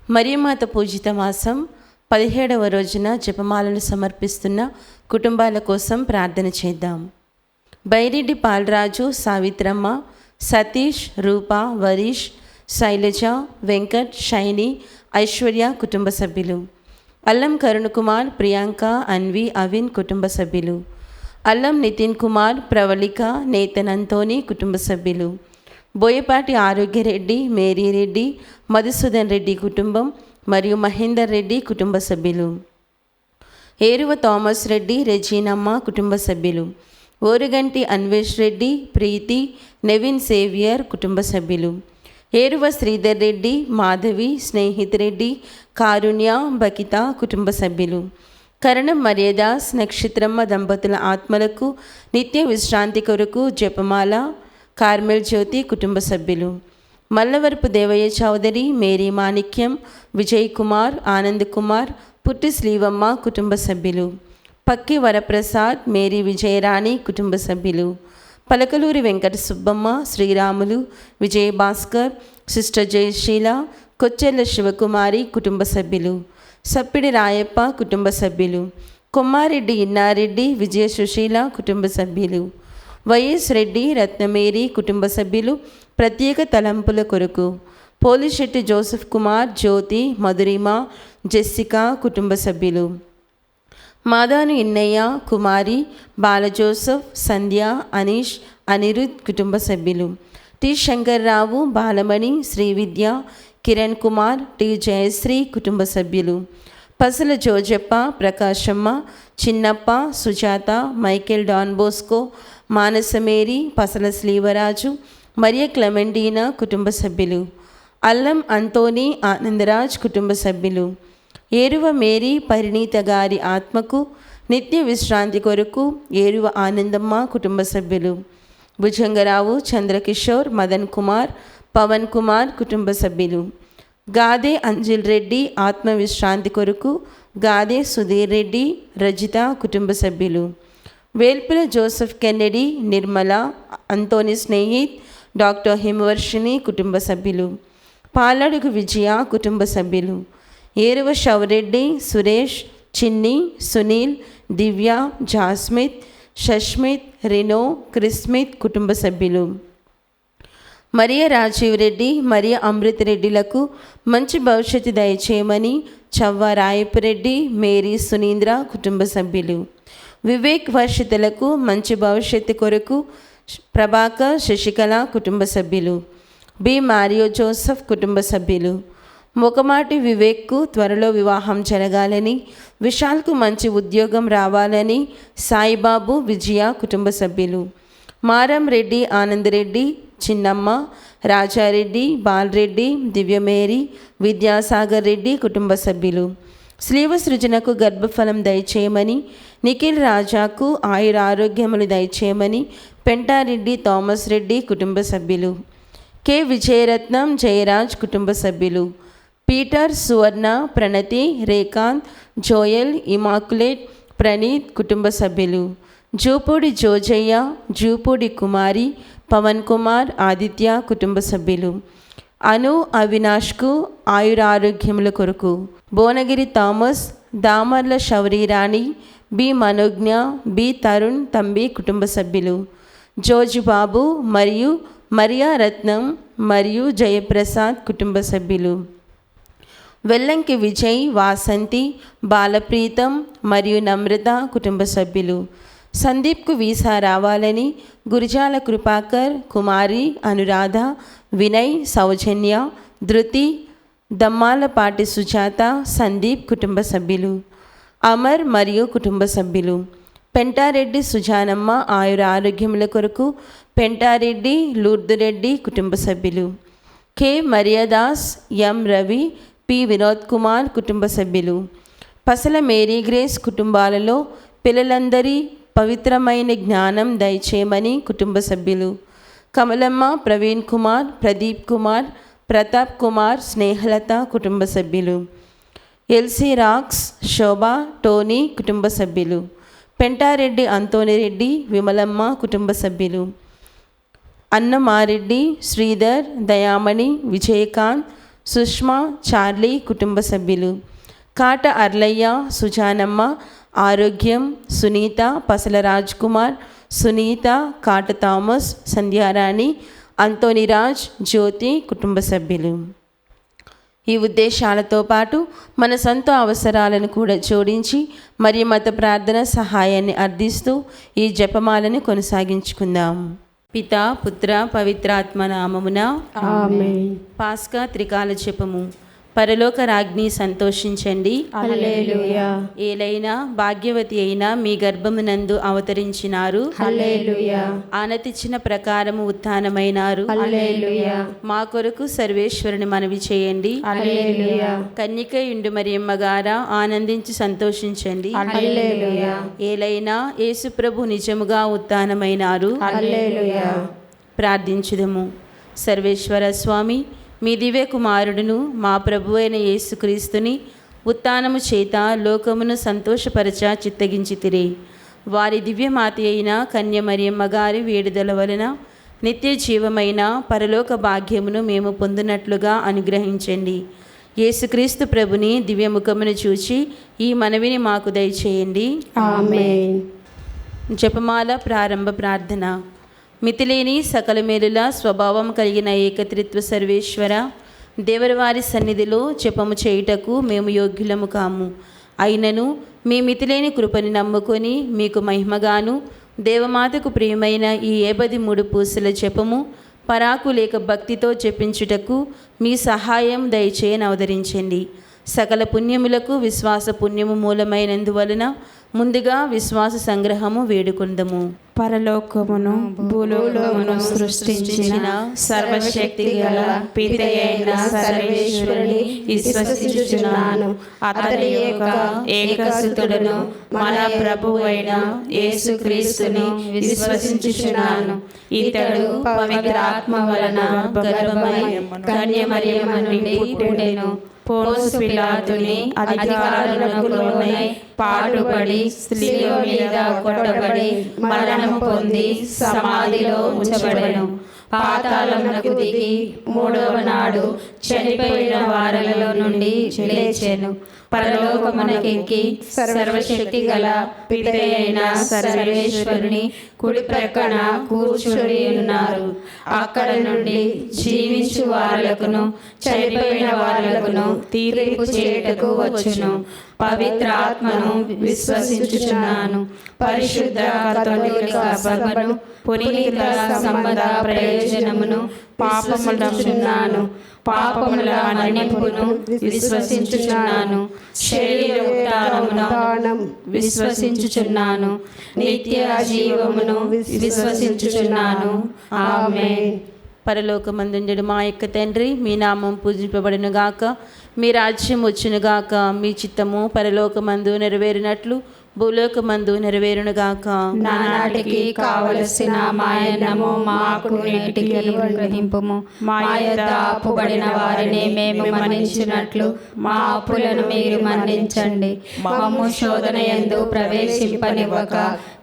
మరియమాత పూజిత మాసం 17వ రోజున జపమాలను సమర్పిస్తున్న కుటుంబాల కోసం ప్రార్థన చేద్దాం. బైరెడ్డి పాలరాజు, సావిత్రమ్మ, సతీష్, రూప, వరీష్, శైలజ, వెంకట్, షైని, ఐశ్వర్య కుటుంబ సభ్యులు. అల్లం కరుణ్ కుమార్, ప్రియాంక, అన్వి, అవిన్ కుటుంబ సభ్యులు. అల్లం నితిన్ కుమార్, ప్రవళిక, నేతన్ అంతోని కుటుంబ సభ్యులు. బోయపాటి ఆరోగ్యరెడ్డి, మేరీరెడ్డి, మధుసూదన్ రెడ్డి కుటుంబం మరియు మహేందర్ రెడ్డి కుటుంబ సభ్యులు. ఏరువ థామస్ రెడ్డి, రెజీనమ్మ కుటుంబ సభ్యులు. ఓరుగంటి అన్వేష్ రెడ్డి, ప్రీతి, నెవిన్ సేవియర్ కుటుంబ సభ్యులు. ఏరువ శ్రీధర్ రెడ్డి, మాధవి, స్నేహిత్ రెడ్డి, కారుణ్య, బకిత కుటుంబ సభ్యులు. కరణం మర్యాదాస్, నక్షత్రమ్మ దంపతుల ఆత్మలకు నిత్య విశ్రాంతి కొరకు జపమాల, కార్మెల్ జ్యోతి కుటుంబ సభ్యులు. మల్లవరపు దేవయ్య చౌదరి, మేరీ మాణిక్యం, విజయ్ కుమార్, ఆనంద్ కుమార్, పుట్టి శ్రీవమ్మ కుటుంబ సభ్యులు. పక్కి వరప్రసాద్, మేరీ విజయరాణి కుటుంబ సభ్యులు. పలకలూరి వెంకట సుబ్బమ్మ, శ్రీరాములు, విజయభాస్కర్, సిస్టర్ జయశీల, కొచ్చెల్ల శివకుమారి కుటుంబ సభ్యులు. సప్పిడి రాయప్ప కుటుంబ సభ్యులు. కొమ్మారెడ్డి ఇన్నారెడ్డి, విజయ సుశీల కుటుంబ సభ్యులు. వైఎస్ రెడ్డి, రత్నమేరి కుటుంబ సభ్యులు ప్రత్యేక తలంపుల కొరకు. పోలిశెట్టి జోసెఫ్ కుమార్, జ్యోతి, మధురిమ, జెస్సికా కుటుంబ సభ్యులు. మాదాను ఇన్నయ్య, కుమారి, బాల జోసెఫ్, సంధ్య, అనీష్, అనిరుద్ కుటుంబ సభ్యులు. టి శంకర్రావు, బాలమణి, శ్రీవిద్య, కిరణ్ కుమార్, టి జయశ్రీ కుటుంబ సభ్యులు. పసల జోజప్ప, ప్రకాశమ్మ, చిన్నప్ప, సుజాత, మైకేల్ డాన్ బోస్కో, మానసమేరి, పసల శ్రీవరాజు, మరియ క్లెమెంటీనా కుటుంబ సభ్యులు. అల్లం అంతోని, ఆనందరాజ్ కుటుంబ సభ్యులు. ఏరువ మేరీ పరిణీత గారి ఆత్మకు నిత్య విశ్రాంతి కొరకు ఏరువ ఆనందమ్మ కుటుంబ సభ్యులు. భుజంగరావు, చంద్రకిషోర్, మదన్ కుమార్, పవన్ కుమార్ కుటుంబ సభ్యులు. గాదే అంజిల్ రెడ్డి ఆత్మ విశ్రాంతి కొరకు గాదే సుధీర్ రెడ్డి, రజిత కుటుంబ సభ్యులు. Velpula Joseph Kennedy, Nirmala, Anthony Snehith, doctor Himavarshini కుటుంబ సభ్యులు. పాలడుగు విజయ కుటుంబ సభ్యులు. ఏరువ షవరెడ్డి, సురేష్, చిన్ని, సునీల్, దివ్య, జాస్మిత్, షష్మిత్, రినో, క్రిస్మిత్ కుటుంబ సభ్యులు. మరియ రాజీవ్ రెడ్డి, మరియ అమృత్ రెడ్డిలకు మంచి భవిష్యత్తు దయచేయమని చవ్వ రాయపురెడ్డి, మేరీ సునీంద్ర కుటుంబ సభ్యులు. వివేక్ వర్షితులకు మంచి భవిష్యత్తు కొరకు ప్రభాకర్, శశికళ కుటుంబ సభ్యులు. బి మారియో జోసెఫ్ కుటుంబ సభ్యులు. మొకమాటి వివేక్కు త్వరలో వివాహం జరగాలని, విశాల్కు మంచి ఉద్యోగం రావాలని సాయిబాబు, విజయ కుటుంబ సభ్యులు. మారం రెడ్డి, ఆనందరెడ్డి, చిన్నమ్మ, రాజారెడ్డి, బాలరెడ్డి, దివ్యమేరి, విద్యాసాగర్ రెడ్డి కుటుంబ సభ్యులు. శ్రీవ సృజనకు గర్భఫలం దయచేయమని, నిఖిల్ రాజాకు ఆయుర ఆరోగ్యములు దయచేయమని పెంటారెడ్డి, థామస్ రెడ్డి కుటుంబ సభ్యులు. కె విజయరత్నం, జయరాజ్ కుటుంబ సభ్యులు. పీటర్, సువర్ణ, ప్రణతి, రేఖాంత్, జోయల్, ఇమాకులేట్, ప్రణీత్ కుటుంబ సభ్యులు. జూపూడి జోజయ్య, జూపూడి కుమారి, పవన్ కుమార్, ఆదిత్య కుటుంబ సభ్యులు. అను, అవినాష్కు ఆయుర ఆరోగ్యముల కొరకు. భువనగిరి థామస్, దామర్ల శౌరీరాణి, బి మనోజ్ఞ, బి తరుణ్ తంబి కుటుంబ సభ్యులు. జోజు బాబు మరియు మరియా రత్నం మరియు జయప్రసాద్ కుటుంబ సభ్యులు. వెల్లంకి విజయ్, వాసంతి, బాలప్రీతం మరియు నమ్రత కుటుంబ సభ్యులు. సందీప్కు వీసా రావాలని గురిజాల కృపాకర్, కుమారి, అనురాధ, వినయ్, సౌజన్య, ధృతి, దమ్మాలపాటి సుజాత, సందీప్ కుటుంబ సభ్యులు. అమర్ మరియు కుటుంబ సభ్యులు. పెంటారెడ్డి సుజానమ్మ ఆయుర ఆరోగ్యముల కొరకు పెంటారెడ్డి, లూర్దురెడ్డి కుటుంబ సభ్యులు. కె మరియదాస్, ఎం రవి, పి వినోద్ కుమార్ కుటుంబ సభ్యులు. పసల మేరీ గ్రేస్ కుటుంబాలలో పిల్లలందరి పవిత్రమైన జ్ఞానం దయచేయమని కుటుంబ సభ్యులు. కమలమ్మ, ప్రవీణ్ కుమార్, ప్రదీప్ కుమార్, ప్రతాప్ కుమార్, స్నేహలత కుటుంబ సభ్యులు. ఎల్సి రాక్స్, శోభ, టోనీ కుటుంబ సభ్యులు. పెంటారెడ్డి అంతోనిరెడ్డి, విమలమ్మ కుటుంబ సభ్యులు. అన్నమారెడ్డి, శ్రీధర్, దయామణి, విజయకాంత్, సుష్మా, చార్లీ కుటుంబ సభ్యులు, కాట అర్లయ్య, సుజానమ్మ, ఆరోగ్యం, సునీత, పసల రాజ్ కుమార్, సునీత, కాట థామస్, సంధ్యారాణి, అంతోనిరాజ్, జ్యోతి కుటుంబ సభ్యులు. ఈ ఉద్దేశాలతో పాటు మన సొంత అవసరాలను కూడా జోడించి మరియు మత ప్రార్థన సహాయాన్ని అర్థిస్తూ ఈ జపమాలను కొనసాగించుకుందాం. పితా, పుత్ర, పవిత్రాత్మ నామమున ఆమేన్. పాస్కా త్రికాల జపము. పరలోక రాజ్ఞి సంతోషించండి, హల్లెలూయా. ఏలైనా భాగ్యవతి అయిన మీ గర్భమునందు అవతరించినారు, హల్లెలూయా. ఆనతిచ్చిన ప్రకారము ఉత్థానమైనారు, హల్లెలూయా. మా కొరకు సర్వేశ్వరుని మనవి చేయండి, హల్లెలూయా. కన్యక యుండు మరియమ్మ గారా ఆనందించి సంతోషించండి, హల్లెలూయా. ఏలైనా యేసు ప్రభు నిజముగా ఉత్థానమైనారు. హల్లెలూయా. ప్రార్థించుదము. సర్వేశ్వర స్వామి, మీ దివ్య కుమారుడును మా ప్రభువైన యేసుక్రీస్తుని ఉత్థానము చేత లోకమును సంతోషపరచ చిత్తగించితిరి. వారి దివ్యమాత అయిన కన్య మరియమ్మ గారి వేడుదల వలన నిత్య జీవమైన పరలోక భాగ్యమును మేము పొందినట్లుగా అనుగ్రహించండి. యేసుక్రీస్తు ప్రభుని దివ్యముఖమును చూచి ఈ మనవిని మాకు దయచేయండి. ఆమేన్. జపమాల ప్రారంభ ప్రార్థన. మితిలేని సకల మేలుల స్వభావం కలిగిన ఏకత్రిత్వ సర్వేశ్వర, దేవరవారి సన్నిధిలో జపము చేయుటకు మేము యోగ్యులము కాము. అయినను మీ మితిలేని కృపని నమ్ముకొని మీకు మహిమగాను దేవమాతకు ప్రియమైన ఈ 53 పూసల జపము పరాకు లేక భక్తితో జపించుటకు మీ సహాయం దయచేయనవదరించండి. సకల పుణ్యములకు విశ్వాస పుణ్యము మూలమైనందువలన ముందుగా విశ్వాస సంగ్రహము వేడుకొందము. పరలోకమును భూలోకమును సృష్టించిన సర్వశక్తి గల పితయైన సర్వేశ్వరుని విశ్వసించుచున్నాను. అతని యొక్క ఏకసుతుడును మన ప్రభువైన యేసుక్రీస్తుని విశ్వసించుచున్నాను. ఇతడు పవిత్రాత్మ వలన గర్భమై కన్య మరియమ్మ నుండి పుట్టెను. పోన్సు పిలాతుని అధికారులకు లోనై పాటుపడి శిలువ మీద కొట్టబడి మరణము పొంది సమాధిలో ఉంచబడెను. పాతాళమునకు దిగి 3వ నాడు చనిపోయిన వారిలో నుండి లేచెను. పరలోకమునకెక్కి సర్వశక్తి గల పితయైన సర్వేశ్వరుని కుడి ప్రక్కన కూర్చుని ఉన్నారు. అక్కడ నుండి జీవించు వారులకును చనిపోయిన వారులకును తీర్పు చేయుటకు వచ్చును. పవిత్రాత్మను విశ్వసించుచున్నాను. పరిశుద్ధ కథోలిక సభను, పునీతుల సంబంధ ప్రయోజనమును పాపములను పాపముల మన్నింపును విశ్వసించుచున్నాను. శరీర ఉత్థానమును విశ్వసించుచున్నాను. నిత్య జీవమును విశ్వసించుచున్నాను. ఆమేన్. పరలోకమందుండెడు మా యొక్క తండ్రి, మీ నామం పూజింపబడునుగాక, మీ రాజ్యం వచ్చునుగాక, మీ చిత్తము పరలోకమందు నెరవేరినట్లు భూలోకమందు నెరవేరునుగాక. నానాటికి కావలసిన మాయన్నము మాకు నేటికి అనుగ్రహింపుము. మా యొద్ద అప్పుబడిన వారిని మేము మన్నించినట్లు మా అప్పులను మీరు మన్నించండి. మమ్ము శోధన యందు ప్రవేశింపనివ్వక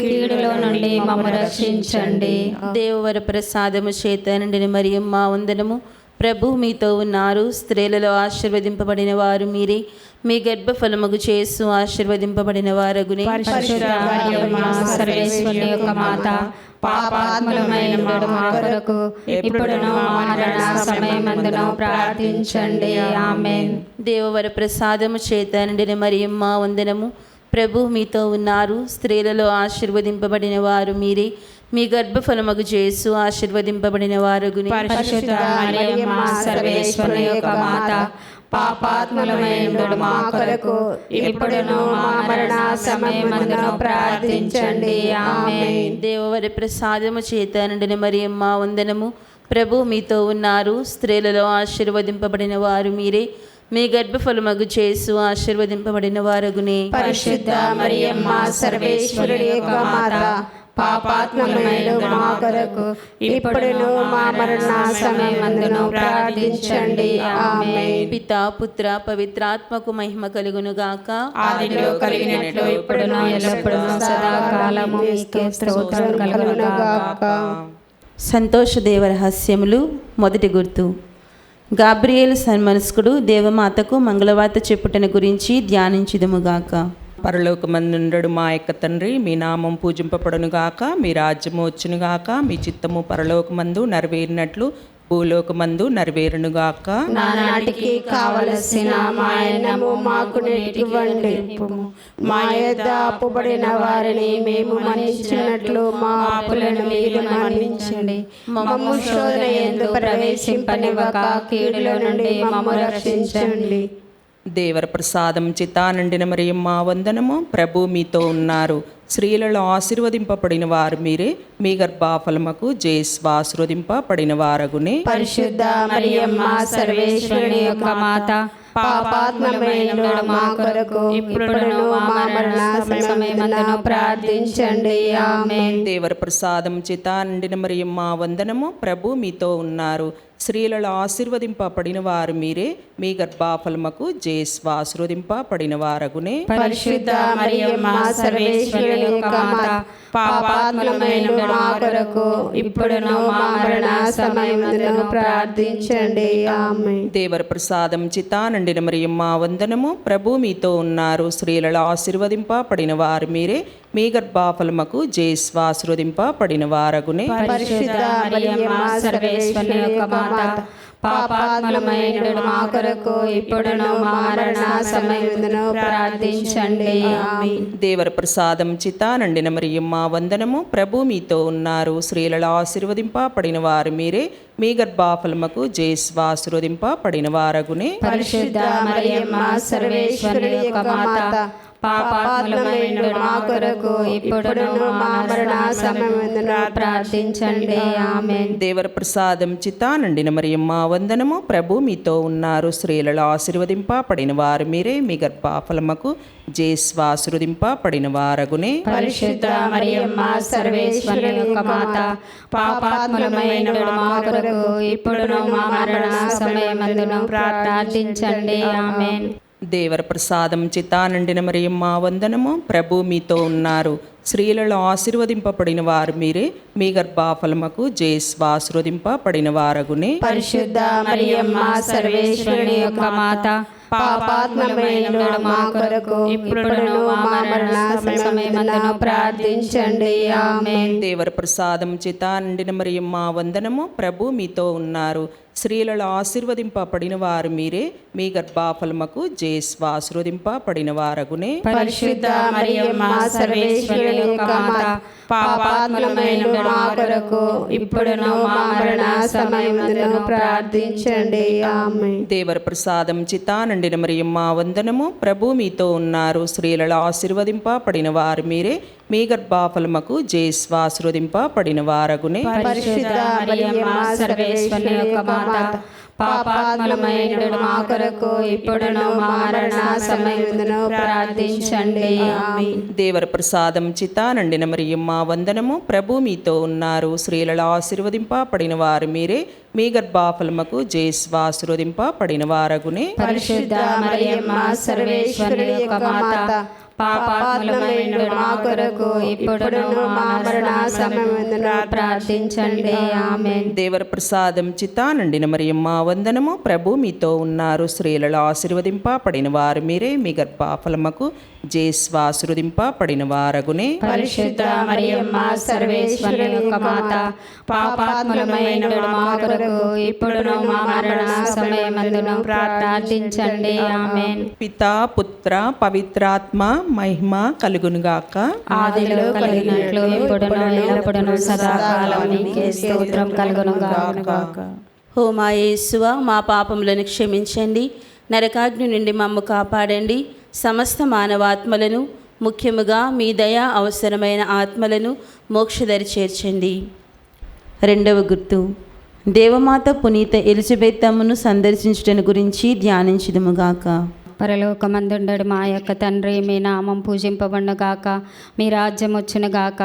కీడులో నుండి మమ్ము రక్షించండి. దేవవర ప్రసాదము చేత నిండిన మరియమ్మ వందనము. ప్రభు మీతో ఉన్నారు. స్త్రీలలో ఆశీర్వదింపబడిన వారు మీరే. మీ గర్భఫలముగు చేసు ఆశీర్వదింపబడిన వారగునే. పరిశుద్ధ మరియమ్మ సర్వేశ్వరుని యొక్క మాత, పాపాత్ములమైన మా కొరకు ఇప్పుడును మా మరణ సమయమందును ప్రార్థించండి. ఆమేన్. దేవవర ప్రసాదము చేత నిండిన మరియమ్మ వందనము. ప్రభు మీతో ఉన్నారు. స్త్రీలలో ఆశీర్వదింపబడిన వారు మీరే. మీ గర్భఫలముగు చేసు ఆశీర్వదింపబడిన వారగునే. పరిశుద్ధ మరియమ్మ సర్వేశ్వరుని యొక్క మాత, పాపాత్ములమైన మా కొరకు ఇప్పుడును మా మరణ సమయమందును ప్రార్థించండి. ఆమేన్. దేవవరి ప్రసాదము చేత నిండిన మరియమ్మ వందనము. ప్రభు మీతో ఉన్నారు. స్త్రీలలో ఆశీర్వదింపబడిన వారు మీరే. మీ గర్భఫలముగు చేసు ఆశీర్వదింపబడిన వారగునే. పరిశుద్ధ మరియమ్మ సర్వేశ్వరుని యొక్క మాత, పాపాత్ములమైన మా కొరకు ఇప్పుడును మా మరణ సమయమందును ప్రార్థించండి. ఆమేన్. పితా, పుత్ర, పవిత్రాత్మకు మహిమ కలుగునుగాక. ఆదిలో కలిగినట్లు ఇప్పుడును ఎల్లప్పుడూ సదాకాలము మీకే స్తోత్రం కలుగునుగాక. సంతోషదేవ రహస్యములు. మొదటి గుర్తు. గాబ్రియేలు సన్మనస్కుడు దేవమాతకు మంగళవార్త చెప్పుటను గురించి ధ్యానించుదుముగాక. పరలోకమందుండడు మా యొక్క తండ్రి, మీ నామం పూజింపబడునుగాక, మీ రాజ్యము వచ్చునుగాక, మీ చిత్తము పరలోకమందు నెరవేరినట్లు భూలోకమందు నెరవేరునుగాక. నానాటికి కావలసిన మా అన్నము మాకు నేటివ్వండి. మా యొద్ద అప్పుబడిన వారిని మేము మన్నించినట్లు మా అప్పులను మీరు మన్నించండి. మమ్ము శోధన యందు ప్రవేశింపనివ్వక కీడులో నుండి మమ్ము రక్షించండి. దేవర ప్రసాదం చితా నిండిన మరియమ్మ వందనము. ప్రభు మీతో ఉన్నారు. స్త్రీలలో ఆశీర్వదింపబడిన వారు మీరే, మీ గర్భఫలముకు జేసు ఆశీర్వదింపబడిన వారగునే. పరిశుద్ధ మరియమ్మ సర్వేశ్వరుని యొక్క మాత, పాపాత్మమైన మా కొరకు ఇప్పుడును మా మరణ సమయమందును ప్రార్థించండి. ఆమేన్. దేవర ప్రసాదం చితా నిండిన మరియమ్మ వందనము. ప్రభు మీతో ఉన్నారు. స్త్రీలలో ఆశీర్వదింపబడిన వారు మీరే, మీ గర్భఫలముకు జేసు ఆశీర్వదింపబడిన వారగునే. పరిశుద్ధ మరియమ్మ సర్వేశ్వరుని యొక్క మాత, పాపాత్మమైన మా కొరకు ఇప్పుడును మా మరణ సమయమందును ప్రార్థించండి. ఆమేన్. దేవర ప్రసాదం చితా నిండిన మరియమ్మ వందనము. ప్రభు మీతో ఉన్నారు. స్త్రీలలో ఆశీర్వదింపబడిన వారు మీరే, మీ గర్భఫలముకు జేసు ఆశీర్వదింపబడిన వారగునే. పరిశుద్ధ మరియమ్మ సర్వేశ్వరుని యొక్క మాత, పాపాత్మమైన మా కొరకు ఇప్పుడును మా మరణ సమయమందును ప్రార్థించండి. ఆమేన్. దేవర ప్రసాదం చితా నిండిన మరియమ్మ వందనము. ప్రభు మీతో ఉన్నారు. స్త్రీలలో ఆశీర్వదింపబడిన వారు మీరే, మీ గర్భఫలముకు జేసు ఆశీర్వదింపబడిన వారగునే. పరిశుద్ధ మరియమ్మ సర్వేశ్వరుని యొక్క మాత, పాపాత్మమైన మా కొరకు ఇప్పుడును మా మరణ సమయమందును ప్రార్థించండి. ఆమేన్. దేవర ప్రసాదం చితా నిండిన మరియమ్మ వందనము. ప్రభు మీతో ఉన్నారు. స్త్రీలలో ఆశీర్వదింపబడిన వారు మీరే, మీ గర్భఫలముకు జేసు ఆశీర్వదింపబడిన వారగునే. పరిశుద్ధ మరియమ్మ సర్వేశ్వరుని యొక్క మాత, పాపాత్మమైన మా కొరకు ఇప్పుడును మా మరణ సమయమందును ప్రార్థించండి. ఆమేన్. దేవర ప్రసాదం చితా నిండిన మరియమ్మ వందనము. ప్రభు మీతో ఉన్నారు. స్త్రీలలో ఆశీర్వదింపబడిన వారు మీరే, మీ గర్భఫలముకు జేసు ఆశీర్వదింపబడిన వారగునే. పరిశుద్ధ మరియమ్మ సర్వేశ్వరుని యొక్క మాత, పాపాత్మమైన మా కొరకు ఇప్పుడును మా మరణ సమయమందును ప్రార్థించండి. ఆమేన్. దేవర ప్రసాదం చితా నిండిన మరియమ్మ వందనము. ప్రభు మీతో ఉన్నారు. స్త్రీలలో ఆశీర్వదింపబడిన వారు మీరే, మీ గర్భఫలముకు జేసు ఆశీర్వదింపబడిన వారగునే. పరిశుద్ధ మరియమ్మ సర్వేశ్వరుని యొక్క మాత, పాపాత్మమైన మా కొరకు ఇప్పుడును మా మరణ సమయమందును ప్రార్థించండి. ఆమేన్. దేవర ప్రసాదం చితా నిండిన మరియమ్మ వందనము. ప్రభు మీతో ఉన్నారు. స్త్రీలలో ఆశీర్వదింపబడిన వారు మీరే, మీ గర్భఫలముకు జేసు ఆశీర్వదింపబడిన వారగునే. పరిశుద్ధ మరియమ్మ సర్వేశ్వరుని యొక్క మాత, పాపాత్మమైన మా కొరకు ఇప్పుడును మా మరణ సమయమందును ప్రార్థించండి. ఆమేన్. దేవర ప్రసాదం చితా నిండిన మరియమ్మ వందనము. ప్రభు మీతో ఉన్నారు. స్త్రీలలో ఆశీర్వదింపబడిన వారు మీరే, మీ గర్భఫలముకు జేసు ఆశీర్వదింపబడిన వారగునే. పరిశుద్ధ మరియమ్మ సర్వేశ్వరుని యొక్క మాత, పాపాత్మమైన మా కొరకు ఇప్పుడును మా మరణ సమయమందును ప్రార్థించండి. ఆమేన్. దేవర ప్రసాదం చితా నిండిన మరియమ్మ వందనము. ప్రభు మీతో ఉన్నారు. స్త్రీలలో ఆశీర్వదింపబడిన వారు మీరే, మీ గర్భఫలముకు జేసు ఆశీర్వదింపబడిన వారగునే. పరిశుద్ధ మరియమ్మ సర్వేశ్వరుని యొక్క మాత, పాపాత్మమైన మా కొరకు ఇప్పుడును మా మరణ సమయమందును ప్రార్థించండి. ఆమేన్. పితా పుత్ర పవిత్రాత్మ మహిమ కలుగునుగాక. ఆదిలో కలిగినట్లు ఇప్పుడును ఎల్లప్పుడును సదాకాలం నీకే స్తోత్రం కలుగునుగాక. ఓ మా యేసువా, మా పాపములను క్షమించండి, నరకాగ్ని నుండి మమ్ము కాపాడండి, సమస్త మానవాత్మలను, ముఖ్యముగా మీ దయ అవసరమైన ఆత్మలను మోక్షదరి చేర్చండి. రెండవ గుర్తు, దేవమాత పునీత ఎలిజబెత్ అమ్మను సందర్శించడం గురించి ధ్యానించుదుముగాక. పరలోకమందుండడు మా యొక్క తండ్రి, మీ నామం పూజింపబడునుగాక, మీ రాజ్యం వచ్చునుగాక,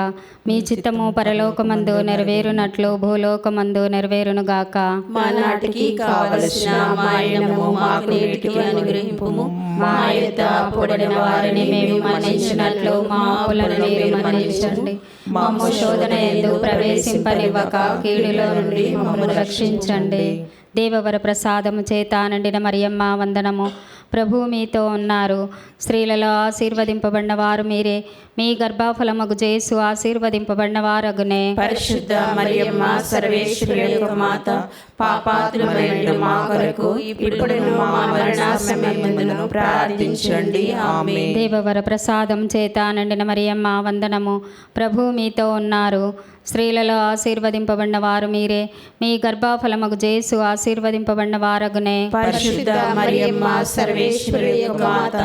మీ చిత్తము పరలోకమందు నెరవేరునట్లు భూలోకమందు నెరవేరునుగాక. మా నాటికి కావలసిన మా అన్నము మాకు నేటికి అనుగ్రహింపుము. మా యొక్క అప్పుడైన వారిని మేము మన్నించినట్లు మా అప్పులను మీరు మన్నించండి. మమ్ము శోధన యందు ప్రవేశింపనివ్వక కీడులో నుండి మమ్మల్ని రక్షించండి. దేవవర ప్రసాదము చేత నిండిన మరియమ్మ వందనము. ప్రభు మీతో ఉన్నారు. స్త్రీలలో ఆశీర్వదింపబడిన వారు మీరే. మీ గర్భఫలమగు జేసు ఆశీర్వదింపబడిన వారగునే. పరిశుద్ధ మరియమ్మ సర్వేశ్వరుని యొక్క మాత, పాపాత్ములమైన మా కొరకు ఇప్పుడును మా మరణ సమయమందును ప్రార్థించండి. ఆమేన్. దేవవర ప్రసాదం చేత నిండిన మరియమ్మ వందనము. ప్రభు మీతో ఉన్నారు. స్త్రీలలో ఆశీర్వదింపబడిన వారు మీరే. మీ గర్భఫలమగు జేసు ఆశీర్వదింపబడిన వారగునే. పరిశుద్ధ మరియమ్మ సర్వేశ్వరుని యొక్క మాత,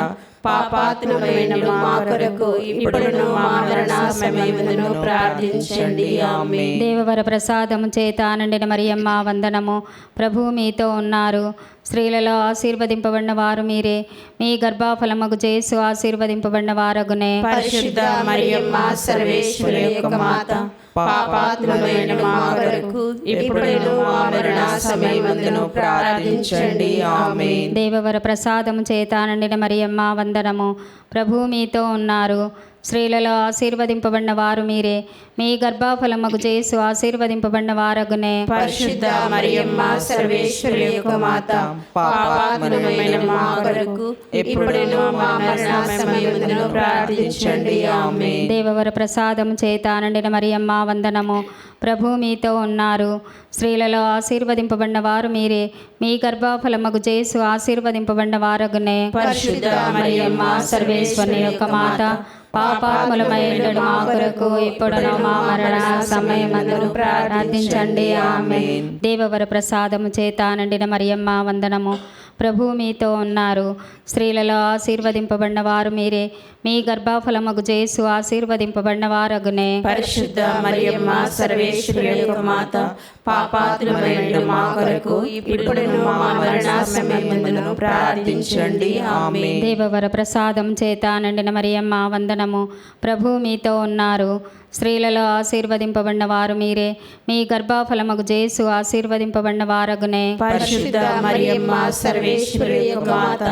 పాపాత్ములమైన మా కొరకు ఇప్పుడును మా మరణ సమయమందును ప్రార్థించండి. ఆమేన్. దేవవర ప్రసాదము చేత నిండిన మరియమ్మ వందనము. ప్రభు మీతో ఉన్నారు. స్త్రీలలో ఆశీర్వదింపబడిన వారు మీరే. మీ గర్భఫలమగు జేసు ఆశీర్వదింపబడిన వారగునే. పరిశుద్ధ మరియమ్మ సర్వేశ్వరుని యొక్క మాత, పాపాత్ములమైన మా కొరకు ఇప్పుడును మా మరణ సమయమందును ప్రార్థించండి. ఆమేన్. దేవవర ప్రసాదము చేత నిండిన మరియమ్మ వందనము. ప్రభు మీతో ఉన్నారు. స్త్రీలలో ఆశీర్వదింపబడిన వారు మీరే. మీ గర్భఫలమగు జేసు ఆశీర్వదింపబడిన వారగునే. పరిశుద్ధ మరియమ్మ సర్వేశ్వరుని యొక్క మాత, పాపాత్ములమైన మా కొరకు ఇప్పుడును మా మరణ సమయమందును ప్రార్థించండి. ఆమేన్. దేవవర ప్రసాదము చేత నిండిన మరియమ్మ వందనము. ప్రభు మీతో ఉన్నారు. స్త్రీలలో ఆశీర్వదింపబడిన వారు మీరే. మీ గర్భఫలమగు జేసు ఆశీర్వదింపబడిన వారగునే. పరిశుద్ధ మరియమ్మ సర్వేశ్వరుని యొక్క మాత, పాపాత్ములమైన మా కొరకు ఇప్పుడును మా మరణ సమయమందును ప్రార్థించండి. ఆమేన్. దేవవర ప్రసాదము చేత నిండిన మరియమ్మ వందనము. ప్రభు మీతో ఉన్నారు. స్త్రీలలో ఆశీర్వదింపబడిన వారు మీరే. మీ గర్భఫలమగు జేసు ఆశీర్వదింపబడిన వారగునే. పరిశుద్ధ మరియమ్మ సర్వేశ్వరుని యొక్క మాత, పాపాత్ములమైన మా కొరకు ఇప్పుడును మా మరణ సమయమందును ప్రార్థించండి. ఆమేన్. దేవవర ప్రసాదం చేత నిండిన మరియమ్మ వందనము. ప్రభు మీతో ఉన్నారు. స్త్రీలలో ఆశీర్వదింపబడిన వారు మీరే. మీ గర్భఫలమగు జేసు ఆశీర్వదింపబడిన వారగునే. పరిశుద్ధ మరియమ్మ సర్వేశ్వరుని యొక్క మాత,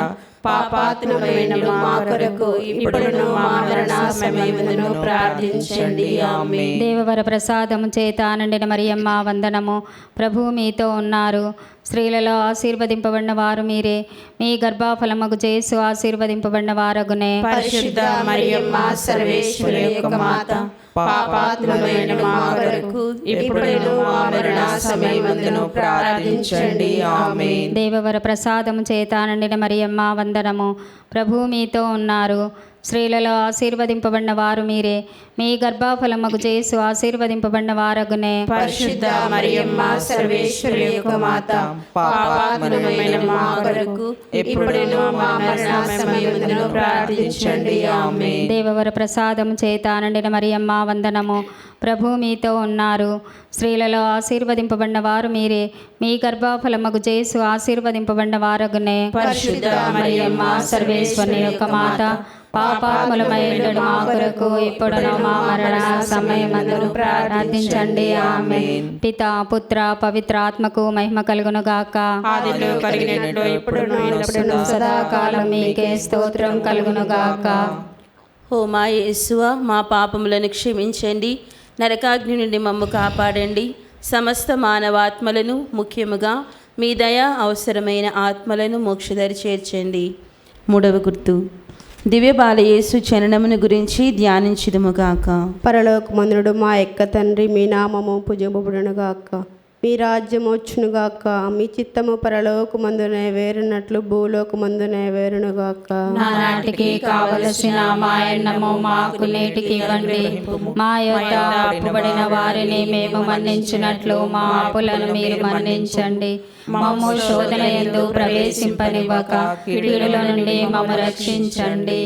పాపాత్ములమైన మా కొరకు ఇప్పుడును మా మరణ సమయమందును ప్రార్థించండి. ఆమేన్. దేవవర ప్రసాదము చేత నిండిన మరియమ్మ వందనము. ప్రభు మీతో ఉన్నారు. స్త్రీలలో ఆశీర్వదింపబడిన వారు మీరే. మీ గర్భఫలమగు జేసు ఆశీర్వదింపబడిన వారగునే. పరిశుద్ధ మరియమ్మ సర్వేశ్వరుని యొక్క మాత, పాపాత్ములమైన మా కొరకు ఇప్పుడును మా మరణ సమయమందును ప్రార్థించండి. ఆమేన్. దేవవర ప్రసాదము చేత నిండిన మరియమ్మ వందనము. ప్రభు మీతో ఉన్నారు. స్త్రీలలో ఆశీర్వదింపబడిన వారు మీరే. మీ గర్భఫలమగు జేసు ఆశీర్వదింపబడిన వారగునే. పరిశుద్ధ మరియమ్మ సర్వేశ్వరుని యొక్క మాత, పాపాత్ములమైన మా కొరకు ఇప్పుడును మా మరణ సమయమందును ప్రార్థించండి. ఆమేన్. దేవవర ప్రసాదము చేత నిండిన మరియమ్మ వందనము. ప్రభు మీతో ఉన్నారు. స్త్రీలలో ఆశీర్వదింపబడిన వారు మీరే. మీ గర్భఫలమగు జేసు ఆశీర్వదింపబడిన వారగునే. పరిశుద్ధ మరియమ్మ సర్వేశ్వరుని యొక్క మాత, పాపాత్ములమైన మా కొరకు ఇప్పుడును మా మరణ సమయమందును ప్రార్థించండి. ఆమేన్. పితా, పుత్ర, పవిత్ర ఆత్మకు మహిమ కలుగును గాక. ఆదిలో కలిగినట్లు ఇప్పుడును ఎల్లప్పుడూ సదాకాలం మీకే స్తోత్రం కలుగును గాక. ఓ మా యేసువా, మా పాపములను క్షమించండి, నరకాగ్ని నుండి మమ్ము కాపాడండి, సమస్త మానవాత్మలను ముఖ్యముగా మీ దయ అవసరమైన ఆత్మలను మోక్షదరి చేర్చండి. మూడవ గుర్తు, దివ్య బాలయేసు జననమును గురించి ధ్యానించుదుముగాక. పరలోకమందుడు మా యొక్క తండ్రి, మీ నామము పూజింపబడునుగాక, మీ రాజ్యం వచ్చునుగాక, మీ చిత్తము పరలోకమందు నెరవేరునట్లు భూలోకమందు నెరవేరునుగాక. నానాటికి కావలసిన మాయన్నము మాకు నేటికి ఇవ్వండి. మా యొక్క అప్పుబడిన వారిని మేము మన్నించినట్లు మా అప్పులను మీరు మన్నించండి. మమ్ము శోధన యందు ప్రవేశింపనివ్వక కీడుల నుండి మమ్ము రక్షించండి.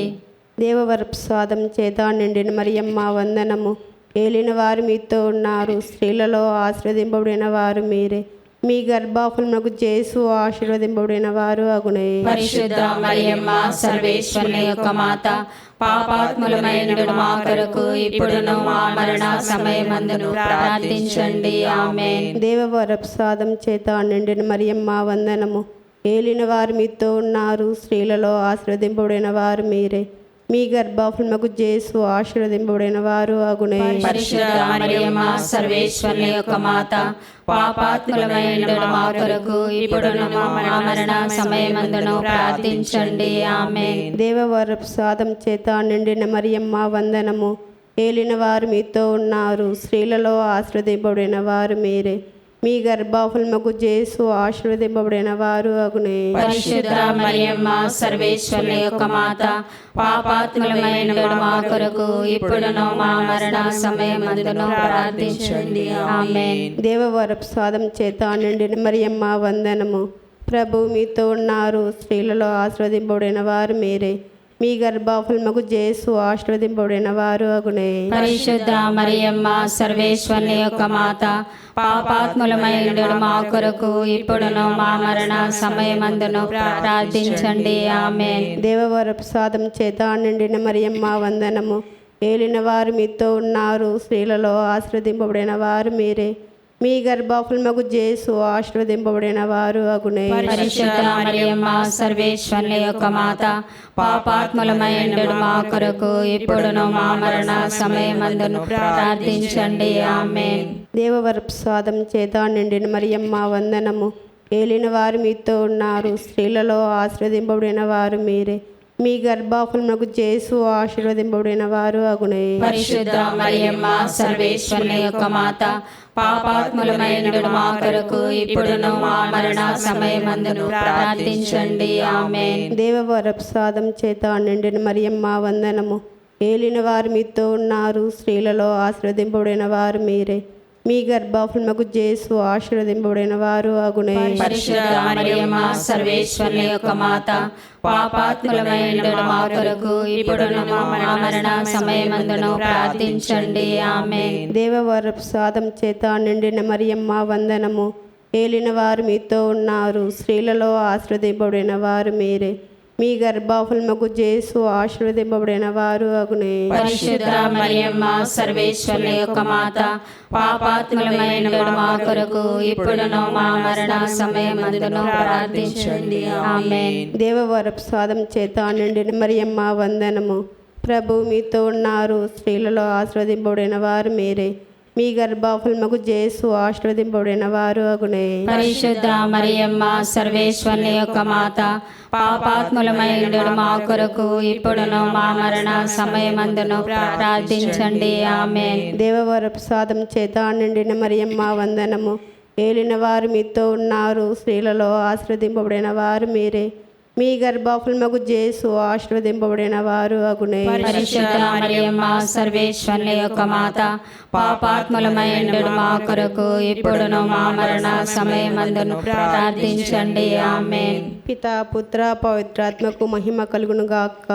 దేవవర ప్రసాదం చేత నిండిన మరియమ్మ వందనము. ఏలిన వారు మీతో ఉన్నారు. స్త్రీలలో ఆశీర్వదింపబడిన వారు మీరే. మీ గర్భఫలమునకు జేసు ఆశీర్వదింపబడిన వారు అగునే. పరిశుద్ధ మరియమ్మ సర్వేశ్వరుని యొక్క మాత, పాపాత్ములమైన మా కొరకు ఇప్పుడును మా మరణ సమయమందును ప్రార్థించండి. ఆమేన్. దేవవర ప్రసాదం చేత నిండిన మరియమ్మ వందనము. ఏలిన వారు మీతో ఉన్నారు. స్త్రీలలో ఆశీర్వదింపబడిన వారు మీరే. మీ గర్భఫలముకు యేసు ఆశీర్వదింపబడిన వారు అగునే. పరిశుద్ధ మరియమ్మ సర్వేశ్వరుని యొక్క మాత, పాపాత్ములమైండు మా కొరకు ఇప్పుడును మా మరణ సమయమందును ప్రార్థించండి. ఆమేన్. దేవవర ప్రసాదం చేత నిండిన మరియమ్మ వందనము. ఏలిన వారు మీతో ఉన్నారు, స్త్రీలలో ఆశీర్వదింపబడిన వారు మీరే. మీ గర్భఫలముకు యేసు ఆశీర్వదింపబడిన వారు అగునే. పరిశుద్ధ మరియమ్మ సర్వేశ్వరుని యొక్క మాత, పాపాత్ములమైండు మా కొరకు ఇప్పుడును మా మరణ సమయమందును ప్రార్థించండి. ఆమేన్. దేవవర ప్రసాదం చేత నిండిన మరియమ్మ వందనము. ప్రభు మీతో ఉన్నారు, స్త్రీలలో ఆశీర్వదింపబడిన వారు మీరే. మీ గర్భఫలముకు యేసు ఆశీర్వదింపబడిన వారు అగునే. పరిశుద్ధ మరియమ్మ సర్వేశ్వరుని యొక్క మాత, పాపాత్ములమైండు మా కొరకు ఇప్పుడును మా మరణ సమయమందును ప్రార్థించండి. ఆమేన్. దేవవర ప్రసాదం చేత నిండిన మరియమ్మ వందనము. ఏలిన వారు మీతో ఉన్నారు, స్త్రీలలో ఆశీర్వదింపబడిన వారు మీరే. మీ గర్భఫలముకు యేసు ఆశీర్వదింపబడిన వారు అగునే. పరిశుద్ధ మరియమ్మ సర్వేశ్వరుని యొక్క మాత, పాపాత్ములమైండు మా కొరకు ఇప్పుడును మా మరణ సమయమందును ప్రార్థించండి. ఆమేన్. దేవవర ప్రసాదం చేత నిండిన మరియమ్మ వందనము. ఏలిన వారు మీతో ఉన్నారు, స్త్రీలలో ఆశీర్వదింపబడిన వారు మీరే. మీ గర్భఫలముకు యేసు ఆశీర్వదింపబడిన వారు అగునే. పరిశుద్ధ మరియమ్మ సర్వేశ్వరుని యొక్క మాత, పాపాత్ములమైండు మా కొరకు ఇప్పుడును మా మరణ సమయమందును ప్రార్థించండి. ఆమేన్. దేవవర ప్రసాదం చేత నిండిన మరియమ్మ వందనము. ఏలిన వారు మీతో ఉన్నారు, స్త్రీలలో ఆశీర్వదింపబడిన వారు మీరే. మీ గర్భఫలముకు యేసు ఆశీర్వదింపబడిన వారు అగునే. పరిశుద్ధ మరియమ్మ సర్వేశ్వరుని యొక్క మాత, పాపాత్ములమైండు మా కొరకు ఇప్పుడును మా మరణ సమయమందును ప్రార్థించండి. ఆమేన్. దేవవర ప్రసాదం చేత నిండిన మరియమ్మ వందనము. ఏలిన వారు మీతో ఉన్నారు, స్త్రీలలో ఆశీర్వదింపబడిన వారు మీరే. మీ గర్భఫలముకు యేసు ఆశీర్వదింపబడిన వారు అగునే. పరిశుద్ధ మరియమ్మ సర్వేశ్వరుని యొక్క మాత, పాపాత్ములమైండు మా కొరకు ఇప్పుడును మా మరణ సమయమందును ప్రార్థించండి. ఆమేన్. దేవవర ప్రసాదం చేత నిండిన మరియమ్మ వందనము. ప్రభు మీతో ఉన్నారు, స్త్రీలలో ఆశీర్వదింపబడిన వారు మీరే. మీ గర్భఫలముకు యేసు ఆశీర్వదింపబడిన వారు అగునే. పరిశుద్ధ మరియమ్మ సర్వేశ్వరుని యొక్క మాత, పాపాత్ములమైండు మా కొరకు ఇప్పుడును మా మరణ సమయమందును ప్రార్థించండి. ఆమేన్. దేవవర ప్రసాదం చేత నిండిన మరియమ్మ వందనము. ఏలిన వారు మీతో ఉన్నారు, స్త్రీలలో ఆశీర్వదింపబడిన వారు మీరే. మీ గర్భఫలముకు యేసు ఆశీర్వదింపబడిన వారు అగునే. పరిశుద్ధ మరియమ్మ సర్వేశ్వరుని యొక్క మాత, పాపాత్ములమైండు మా కొరకు ఇప్పుడును మా మరణ సమయమందును ప్రార్థించండి. ఆమేన్. పితా పుత్ర పవిత్రాత్మకు మహిమ కలుగును గాక.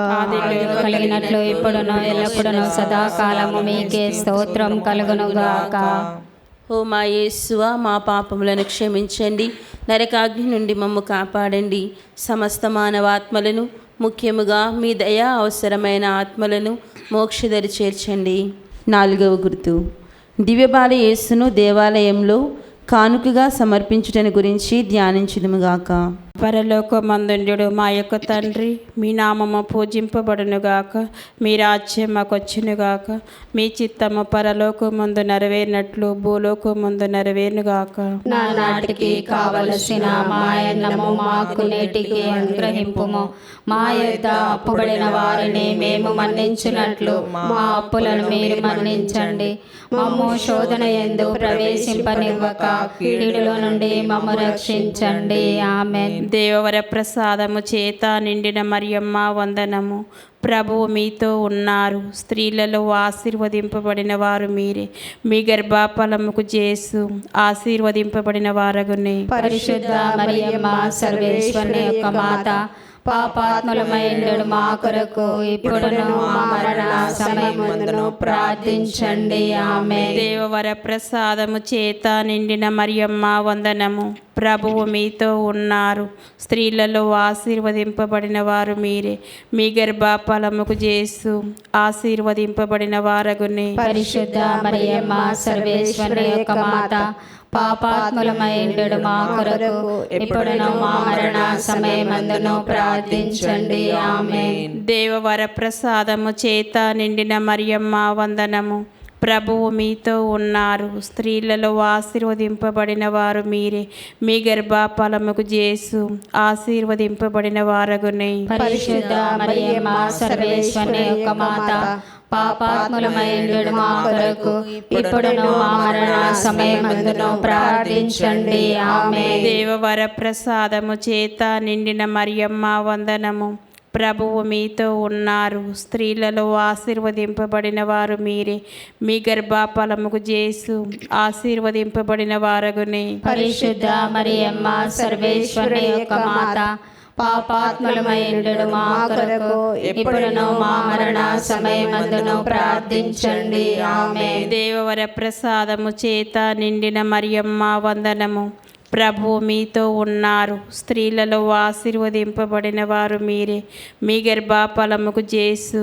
కలిగినట్లు ఇప్పుడును ఎల్లప్పుడును సదాకాలము మీకే స్తోత్రం కలుగును గాక. ఓ మా యేసువా, మా పాపములను క్షమించండి, నరకాగ్ని నుండి మమ్ము కాపాడండి, సమస్త మానవాత్మలను, ముఖ్యముగా మీ దయా అవసరమైన ఆత్మలను మోక్షదరి చేర్చండి. 4వ గుర్తు. దివ్యబాల యేసును దేవాలయంలో కానుకగా సమర్పించుటను గురించి ధ్యానించుదుముగాక. పరలోకమందుండు మా యొక్క తండ్రి, మీ నామము పూజింపబడునుగాక, మీ రాజ్యం మాకొచ్చునుగాక, మీ చిత్తము పరలోకమందు నెరవేరినట్లు భూలోకమందు నెరవేరునుగాక. నాటికి కావలసిన మాయన్నము మాకు నేటికి అనుగ్రహింపుము. మా యొద్ద అప్పుబడిన వారిని మేము మన్నించినట్లు మా అప్పులను మీరు మన్నించండి. మమ్ము శోధన యందు ప్రవేశింపనివ్వక కీడులో నుండి మమ్ము రక్షించండి. ఆమేన్. దేవవర ప్రసాదము చేత నిండిన మరియమ్మ వందనము. ప్రభువు మీతో ఉన్నారు, స్త్రీలలో ఆశీర్వదింపబడిన వారు మీరే. మీ గర్భఫలముకు యేసు ఆశీర్వదింపబడిన వారగునే. పరిశుద్ధ మరియమ్మ సర్వేశ్వరుని యొక్క మాత, పాపాత్ములమైండు మా కొరకు ఇప్పుడును మా మరణ సమయమందును ప్రార్థించండి. ఆమేన్. దేవవర ప్రసాదము చేత నిండిన మరియమ్మ వందనము. ప్రభువు మీతో ఉన్నారు, స్త్రీలలో ఆశీర్వదింపబడిన వారు మీరే. మీ గర్భఫలముకు యేసు ఆశీర్వదింపబడిన వారగునే. పరిశుద్ధ మరియమ్మ సర్వేశ్వరుని యొక్క మాత, పాపాత్ములమైండు మా కొరకు ఇప్పుడును మా మరణ సమయమందును ప్రార్థించండి. ఆమేన్. దేవవర ప్రసాదము చేత నిండిన మరియమ్మ వందనము. ప్రభువు మీతో ఉన్నారు. స్త్రీలలో ఆశీర్వదింపబడిన వారు మీరే. మీ గర్భఫలముకు యేసు ఆశీర్వదింపబడిన వారగునే. పరిశుద్ధ మరియమ్మ సర్వేశ్వరుని యొక్క మాత, పాపాత్ములమైండు మా కొరకు ఇప్పుడును మా మరణ సమయమందును ప్రార్థించండి. ఆమేన్. దేవవర ప్రసాదము చేత నిండిన మరియమ్మ వందనము. ప్రభువు మీతో ఉన్నారు. స్త్రీలలో ఆశీర్వదింపబడిన వారు మీరే. మీ గర్భఫలముకు యేసు ఆశీర్వదింపబడిన వారగునే. పరిశుద్ధ మరియమ్మ సర్వేశ్వరుని యొక్క మాత, పాపాత్ములమైండు మా కొరకు ఇప్పుడును మా మరణ సమయమందును ప్రార్థించండి. ఆమేన్. దేవవర ప్రసాదము చేత నిండిన మరియమ్మ వందనము. ప్రభువు మీతో ఉన్నారు. స్త్రీలలో ఆశీర్వదింపబడిన వారు మీరే. మీ గర్భఫలముకు యేసు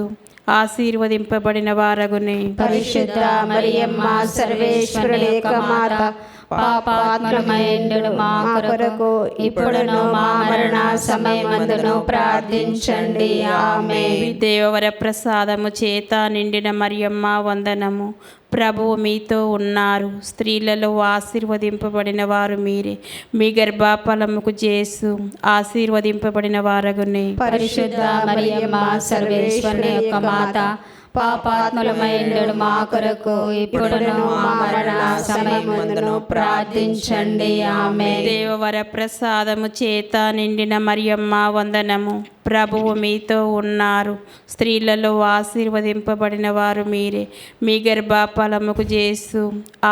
ఆశీర్వదింపబడిన వారగునే. పరిశుద్ధ మరియమ్మ సర్వేశ్వరుని యొక్క మాత, పాపాత్ములమైండు మా కొరకు ఇప్పుడును మా మరణ సమయమందును ప్రార్థించండి. ఆమేన్. దేవవర ప్రసాదము చేత నిండిన మరియమ్మ వందనము. ప్రభువు మీతో ఉన్నారు. స్త్రీలలో ఆశీర్వదింపబడిన వారు మీరే. మీ గర్భఫలముకు యేసు ఆశీర్వదింపబడిన వారగునే. పరిశుద్ధ మరియమ్మ సర్వేశ్వరుని యొక్క మాత, పాపాత్ములమైండు మా కొరకు ఇప్పుడును మా మరణ సమయమందును ప్రార్థించండి. ఆమేన్. దేవవర ప్రసాదము చేత నిండిన మరియమ్మ వందనము. ప్రభువు మీతో ఉన్నారు. స్త్రీలలో ఆశీర్వదింపబడిన వారు మీరే. మీ గర్భఫలముకు యేసు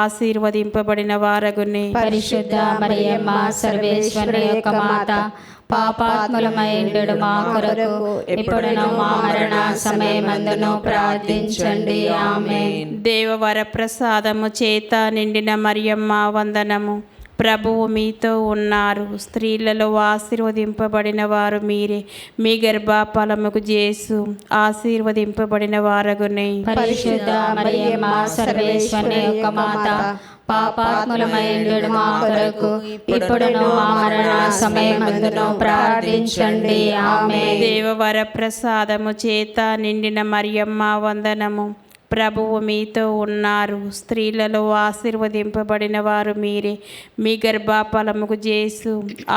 ఆశీర్వదింపబడిన వారగునే. పరిశుద్ధ మరియమ్మ సర్వేశ్వరుని యొక్క మాత, పాపాత్ములమైండు మా కొరకు ఇప్పుడును మా మరణ సమయమందును ప్రార్థించండి. ఆమేన్. దేవవర ప్రసాదము చేత నిండిన మరియమ్మ వందనము. ప్రభువు మీతో ఉన్నారు. స్త్రీలలో ఆశీర్వదింపబడిన వారు మీరే. మీ గర్భఫలముకు యేసు ఆశీర్వదింపబడిన వారగునే. పరిశుద్ధ మరియమ్మ సర్వేశ్వరుని యొక్క మాత, పాపాత్ములమైండు మా కొరకు ఇప్పుడును మా మరణ సమయమందును ప్రార్థించండి. ఆమేన్. దేవవర ప్రసాదము చేత నిండిన మరియమ్మ వందనము. ప్రభువు మీతో ఉన్నారు. స్త్రీలలో ఆశీర్వదింపబడిన వారు మీరే. మీ గర్భఫలముకు యేసు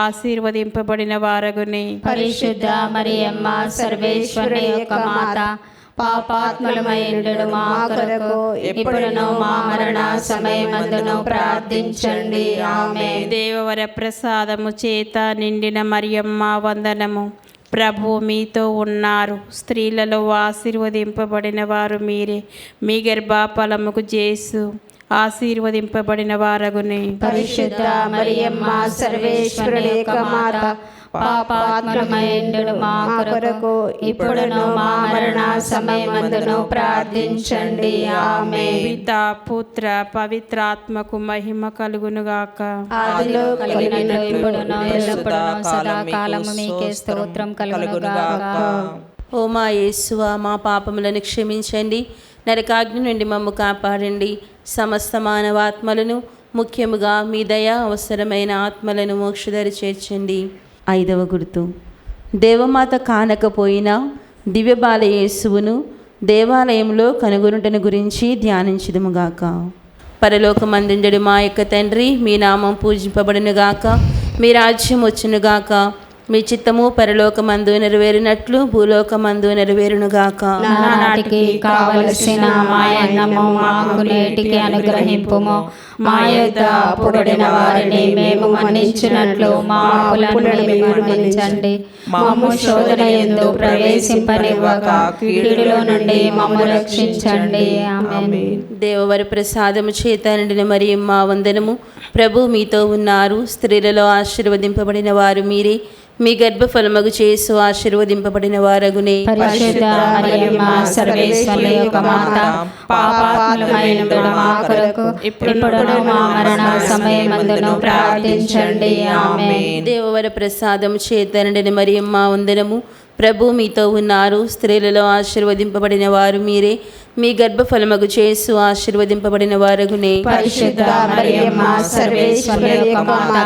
ఆశీర్వదింపబడిన వారగునే. పరిశుద్ధ మరియమ్మ సర్వేశ్వరుని యొక్క మాత, పాపాత్ములమైండు మా కొరకు ఇప్పుడును మా మరణ సమయమందును ప్రార్థించండి. ఆమేన్. దేవవర ప్రసాదము చేత నిండిన మరియమ్మ వందనము. ప్రభువు మీతో ఉన్నారు. స్త్రీలలో ఆశీర్వదింపబడిన వారు మీరే. మీ గర్భఫలముకు యేసు ఆశీర్వదింపబడిన వారగునే. పరిశుద్ధ మరియమ్మ సర్వేశ్వరుని యొక్క మాత, పాపాత్ములమైండు మా కొరకు ఇప్పుడును మా మరణ సమయమందును ప్రార్థించండి. ఆమేన్. పితా పుత్ర పవిత్రాత్మకు మహిమ కలుగునుగాక. ఆదిలో కలిగినట్లు ఇప్పుడును ఎల్లప్పుడూ సదాకాలము మీకే స్తోత్రం కలుగునుగాక. ఓ మా యేసువా, మా పాపములను క్షమించండి, నరకాగ్ని నుండి మమ్ము కాపాడండి, సమస్త మానవాత్మలను ముఖ్యముగా మీ దయ అవసరమైన ఆత్మలను మోక్షదరి చేర్చండి. 5వ గుర్తు. దేవమాత కానకపోయినా దివ్యబాల యేసువును దేవాలయంలో కనుగొనుటను గురించి ధ్యానించుదుముగాక. పరలోకమందుండెడు మా యొక్క తండ్రి, మీ నామం పూజింపబడునుగాక, మీ రాజ్యం వచ్చునుగాక, మీ చిత్తము పరలోకమందు నెరవేరినట్లు భూలోకమందు నెరవేరునుగాక. నానాటికి కావలసిన మాయన్నము మాకు నేటికి అనుగ్రహింపుము. మా యొద్ద అప్పుబడిన వారిని మేము మన్నించినట్లు మా అప్పులను మీరు మన్నించండి. మమ్ము శోధన యందు ప్రవేశింపనివ్వక కీడులో నుండి మమ్ము రక్షించండి. ఆమేన్. దేవవర ప్రసాదము చేత నిండిన మరియమ్మ వందనము. ప్రభు మీతో ఉన్నారు. స్త్రీలలో ఆశీర్వదింపబడిన వారు మీరే. మీ గర్భఫలమగు యేసు ఆశీర్వదింపబడిన వారగునే. పరిశుద్ధ మరియమ్మ సర్వేశ్వరుని యొక్క మాత, పాపాత్ములమైండు మా కొరకు ఇప్పుడును మా మరణ సమయమందును ప్రార్థించండి. ఆమేన్. దేవవర ప్రసాదము చేత నిండిన మరియమ్మ వందనము. ప్రభు మీతో ఉన్నారు. స్త్రీలలో ఆశీర్వదింపబడిన వారు మీరే. మీ గర్భఫలమగు యేసు ఆశీర్వదింపబడిన వారగునే. పరిశుద్ధ మరియమ్మ సర్వేశ్వరుని యొక్క మాత,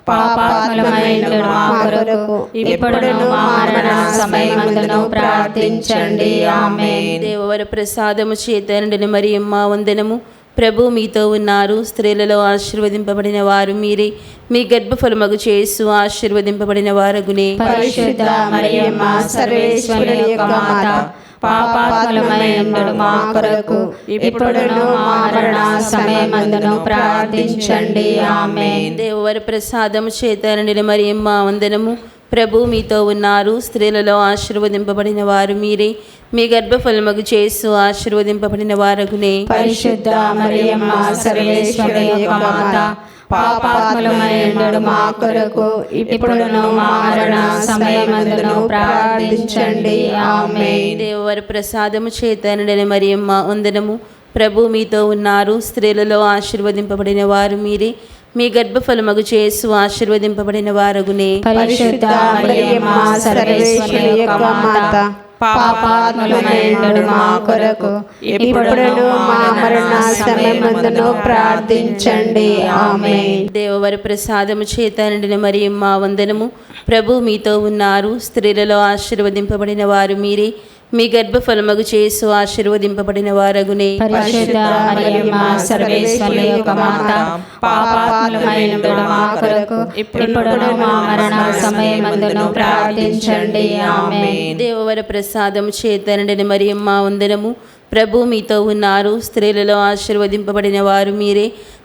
పాపాత్ములమైనడు మా కొరకు ఇప్పుడును మా మరణ సమయమందును ప్రార్థించండి. ఆమేన్. దేవవర ప్రసాదము చేత నిండిన మరియమ్మ వందనము. ప్రభు మీతో ఉన్నారు. స్త్రీలలో ఆశీర్వదింపబడిన వారు మీరే. మీ గర్భఫలమగు యేసు ఆశీర్వదింపబడిన వారగునే. పరిశుద్ధ మరియమ్మ సర్వేశ్వరుని యొక్క మాత, పాపాత్ములమైనడు మా కొరకు ఇప్పుడును మా మరణ సమయమందును ప్రార్థించండి. ఆమేన్. దేవవర ప్రసాదము చేత నిండిన మరియమ్మ వందనము. ప్రభు మీతో ఉన్నారు. స్త్రీలలో ఆశీర్వదింపబడిన వారు మీరే. మీ గర్భఫలమగు యేసు ఆశీర్వదింపబడిన వారగునే. పరిశుద్ధ మరియమ్మ సర్వేశ్వరుని యొక్క మాత, పాపాత్ములమైనడు మా కొరకు ఇప్పుడును మా మరణ సమయమందును ప్రార్థించండి. ఆమేన్. దేవవర ప్రసాదము చేత నిండిన మరియమ్మ వందనము. ప్రభు మీతో ఉన్నారు. స్త్రీలలో ఆశీర్వదింపబడిన వారు మీరే. మీ గర్భఫలమగు యేసు ఆశీర్వదింపబడిన వారగునే. పరిశుద్ధ మరియమ్మ సర్వేశ్వరుని యొక్క మాత, పాపాత్ములమైనడు మా కొరకు ఇప్పుడును మా మరణ సమయమందును ప్రార్థించండి. ఆమేన్. దేవవర ప్రసాదము చేత నిండిన మరియమ్మ వందనము. ప్రభు మీతో ఉన్నారు. స్త్రీలలో ఆశీర్వదింపబడిన వారు మీరే. మీ గర్భఫలమగు యేసు ఆశీర్వదింపబడిన వారగునే. పరిశుద్ధ మరియమ్మ సర్వేశ్వరుని యొక్క మాత, పాపాత్ములమైనడు మా కొరకు ఇప్పుడును మా మరణ సమయమందును ప్రార్థించండి. ఆమేన్. దేవవర ప్రసాదము చేత నిండిన మరియమ్మ వందనము. ప్రభు మీతో ఉన్నారు. స్త్రీలలో ఆశీర్వదింపబడిన వారు మీరే.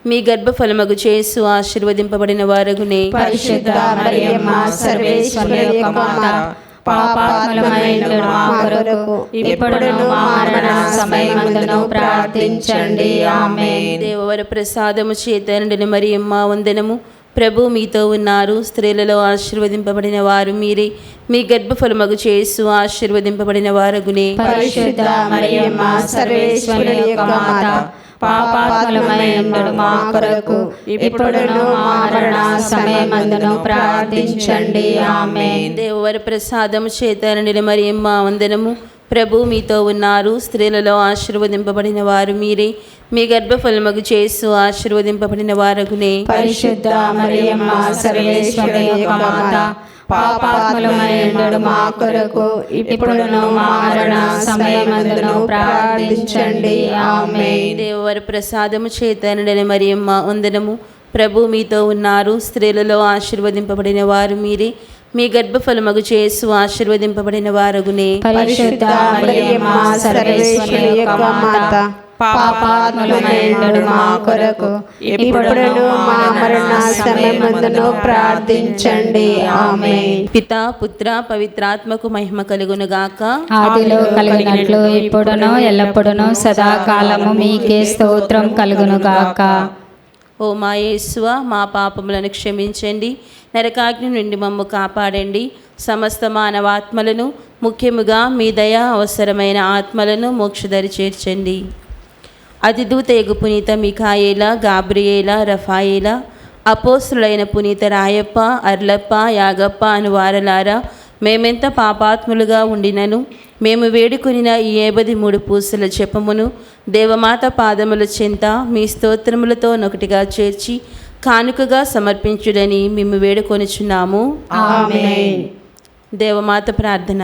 మీ గర్భఫలమగు యేసు ఆశీర్వదింపబడిన వారగునే. పరిశుద్ధ మరియమ్మ సర్వేశ్వరుని యొక్క మాత, పాపాత్ములమైనడు మా కొరకు ఇప్పుడును మా మరణ సమయమందును ప్రార్థించండి. ఆమేన్. దేవవర ప్రసాదము చేత నిండిన మరియమ్మ వందనము. ప్రభు మీతో ఉన్నారు. స్త్రీలలో ఆశీర్వదింపబడిన వారు మీరే. మీ గర్భఫలమగు యేసు ఆశీర్వదింపబడిన వారగునే. పరిశుద్ధ మరియమ్మ సర్వేశ్వరుని యొక్క మాత, పాపాత్ములమైనడు మా కొరకు ఇప్పుడును మా మరణ సమయమందును ప్రార్థించండి. ఆమేన్. దేవవర ప్రసాదము చేత నిండిన మరియమ్మ వందనము. ప్రభు మీతో ఉన్నారు. స్త్రీలలో ఆశీర్వదింపబడిన వారు మీరే. మీ గర్భఫలమగు యేసు ఆశీర్వదింపబడిన వారగునే. పరిశుద్ధ మరియమ్మ సర్వేశ్వరుని యొక్క మాత, పాపాత్ములమైనడు మా కొరకు ఇప్పుడును మా మరణ సమయమందును ప్రార్థించండి. ఆమేన్. దేవవర ప్రసాదము చేత నిండిన మరియమ్మ వందనము. ప్రభు మీతో ఉన్నారు. స్త్రీలలో ఆశీర్వదింపబడిన వారు మీరే. మీ గర్భఫలమగు యేసు ఆశీర్వదింపబడిన వారగునే. పరిశుద్ధ మరియమ్మ సర్వేశ్వరుని యొక్క మాత, పాపాత్ములమైనడు మా కొరకు ఇప్పుడును మా మరణ సమయమందును ప్రార్థించండి. ఆమేన్. పితా పుత్ర పవిత్రాత్మకు మహిమ కలుగును గాక. ఆదిలో కలిగినట్లు ఇప్పుడును ఎల్లప్పుడును సదాకాలము మీకే స్తోత్రం కలుగును గాక. ఓ మా యేసువా, మా పాపములను క్షమించండి. నరకాగ్ని నుండి మమ్ము కాపాడండి. సమస్త మానవాత్మలను, ముఖ్యముగా మీ దయ అవసరమైన ఆత్మలను మోక్షదరి చేర్చండి. అతిదూత యగు పునీత మిఖాయేల, గాబ్రియేల, రఫాయేల, అపోస్తులైన పునీత రాయప్ప, అర్లప్ప, యాగప్ప అను వారలారా, మేమెంత పాపాత్ములుగా ఉండినను మేము వేడుకొనిన ఈ 53 పూసల జపమును దేవమాత పాదముల చెంత మీ స్తోత్రములతో నొకటిగా చేర్చి కానుకగా సమర్పించుడని మేము వేడుకొనిచున్నాము. ఆమేన్. దేవమాత ప్రార్థన.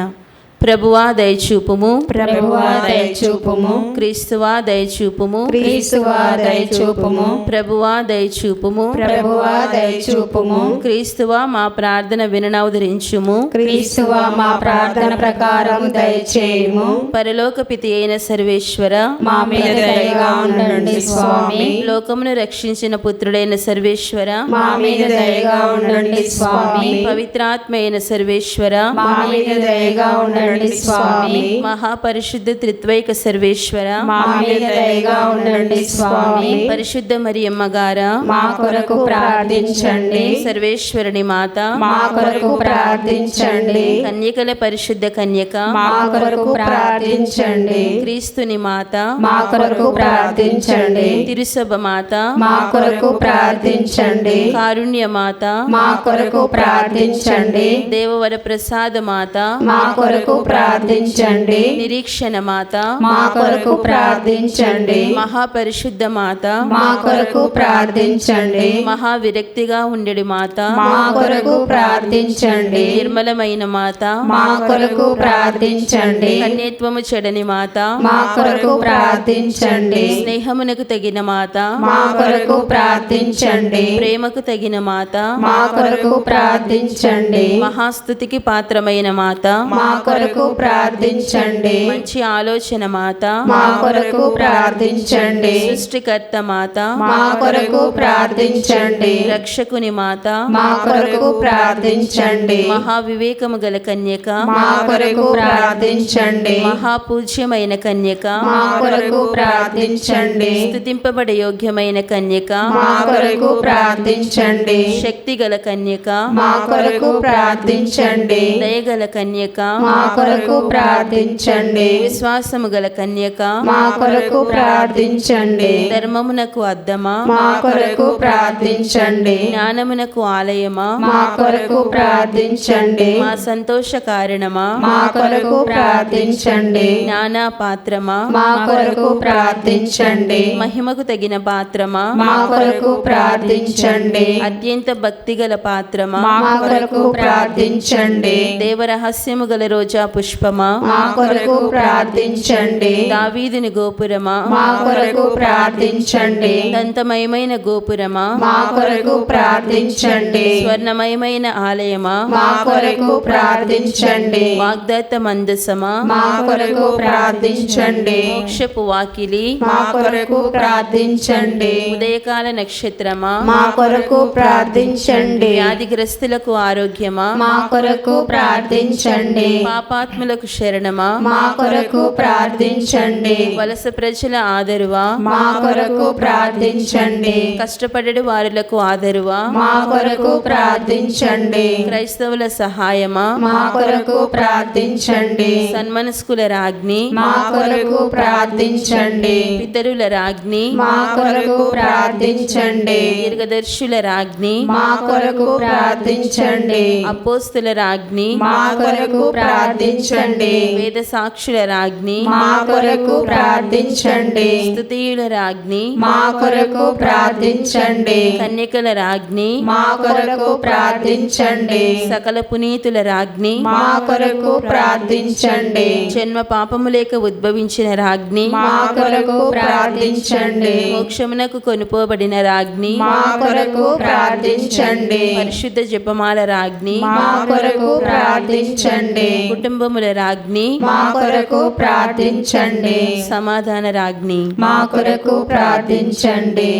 ప్రభువా దయచూపుము. ప్రభువా దయచూపుము. క్రీస్తువా దయచూపుము. క్రీస్తువా దయచూపుము. ప్రభువా దయచూపుము. ప్రభువా దయచూపుము. క్రీస్తువా మా ప్రార్థన విననవదరించుము. క్రీస్తువా మా ప్రార్థన ప్రకారం దయచేయుము. పరలోక పితి అయిన సర్వేశ్వర, మా మీద దయగా ఉండండి స్వామి. లోకమును రక్షించిన పుత్రుడైన సర్వేశ్వర, మా మీద దయగా ఉండండి స్వామి. పవిత్రాత్మ అయిన సర్వేశ్వర, మా మీద దయగా ఉండండి ఉండండి స్వామి. మహాపరిశుద్ధ త్రిత్వైక సర్వేశ్వర, మా మీద దయగా ఉండండి స్వామి. పరిశుద్ధ మరియమ్మ గారా, మా కొరకు ప్రార్థించండి. సర్వేశ్వరుని మాత, మా కొరకు ప్రార్థించండి. కన్యకల పరిశుద్ధ కన్యక, మా కొరకు ప్రార్థించండి. క్రీస్తుని మాత, మా కొరకు ప్రార్థించండి. తిరుసభ మాత, మా కొరకు ప్రార్థించండి. కారుణ్య మాత, మా కొరకు ప్రార్థించండి. దేవవర ప్రసాద మాత, మా కొరకు ప్రార్థించండి. నిరీక్షణ మాత, మా కొరకు ప్రార్థించండి. మహాపరిశుద్ధ మాత, మా కొరకు ప్రార్థించండి. మహావిరక్తిగా ఉండెడి మాత, మా కొరకు ప్రార్థించండి. నిర్మలమైన మాత, మా కొరకు ప్రార్థించండి. కన్యత్వము చెడని మాత, మా కొరకు ప్రార్థించండి. స్నేహమునకు తగిన మాత, మా కొరకు ప్రార్థించండి. ప్రేమకు తగిన మాత, మా కొరకు ప్రార్థించండి. మహాస్తుతికి పాత్రమైన మాత, మా కొరకు ప్రార్థించండి. మంచి ఆలోచన మాత, మా కొరకు ప్రార్థించండి. సృష్టికర్త మాత, మా కొరకు ప్రార్థించండి. రక్షకుని మాత, మా కొరకు ప్రార్థించండి. మహావివేకము గల కన్యక, మా కొరకు ప్రార్థించండి. మహాపూజ్యమైన కన్యక, మా కొరకు ప్రార్థించండి. స్తుతింపబడే యోగ్యమైన కన్యక, మా కొరకు ప్రార్థించండి. శక్తి గల కన్యక, మా కొరకు ప్రార్థించండి. దయగల కన్యక, మా కొరకు ప్రార్థించండి. విశ్వాసము గల కన్యక, మా కొరకు ప్రార్థించండి. ధర్మమునకు అద్దమా, మా కొరకు ప్రార్థించండి. జ్ఞానమునకు ఆలయమా, మా కొరకు ప్రార్థించండి. మా సంతోష కారణమా, మా కొరకు ప్రార్థించండి. జ్ఞాన పాత్రమా, మా కొరకు ప్రార్థించండి. మహిమకు తగిన పాత్రమా, మా కొరకు ప్రార్థించండి. అత్యంత భక్తిగల పాత్రమా, మా కొరకు ప్రార్థించండి. దేవరహస్యము గల రోజా పుష్పమా, మా కొరకు ప్రార్థించండి. దావీదుని గోపురమా, మా కొరకు ప్రార్థించండి. దంతమయమైన గోపురమా, మా కొరకు ప్రార్థించండి. స్వర్ణమయమైన ఆలయమా, మా కొరకు ప్రార్థించండి. వాగ్దత్త మందసమా, మా కొరకు ప్రార్థించండి. మోక్షపు వాకిలి, మా కొరకు ప్రార్థించండి. ఉదయకాల నక్షత్రమా, మా కొరకు ప్రార్థించండి. వ్యాధిగ్రస్తులకు ఆరోగ్యమా, మా కొరకు ప్రార్థించండి. పాపాత్ములకు శరణమా, మా కొరకు ప్రార్థించండి. వలస ప్రజల ఆదరువా, మా కొరకు ప్రార్థించండి. కష్టపడేడు వారులకు ఆదరువా, మా కొరకు ప్రార్థించండి. క్రైస్తవుల సహాయమా, మా కొరకు ప్రార్థించండి. సన్మనస్కుల రాజ్ఞి, మా కొరకు ప్రార్థించండి. పితరుల రాజ్ఞి, మా కొరకు ప్రార్థించండి. దీర్ఘదర్శుల రాజ్ఞి, మా కొరకు ప్రార్థించండి. అపోస్తుల రాజ్ఞి, మా కొరకు ప్రార్థించండి. వేద సాక్షుల రాజ్ఞి, మా కొరకు ప్రార్థించండి. స్తుతియుల రాజ్ఞి, మా కొరకు ప్రార్థించండి. కన్యకల రాజ్ఞి, మా కొరకు ప్రార్థించండి. సకల పునీతుల రాజ్ఞి, మా కొరకు ప్రార్థించండి. జన్మ పాపము లేక ఉద్భవించిన రాజ్ఞి, మా కొరకు ప్రార్థించండి. మోక్షమునకు కొనుపోబడిన రాజ్ఞి, మా కొరకు ప్రార్థించండి. పరిశుద్ధ జపమాల రాజ్ఞి, మా కొరకు ప్రార్థించండి. కుటుంబముల రాజ్ఞి, మా కొరకు ప్రార్థించండి. సమాధాన రాజ్ఞి, మా కొరకు ప్రార్థించండి.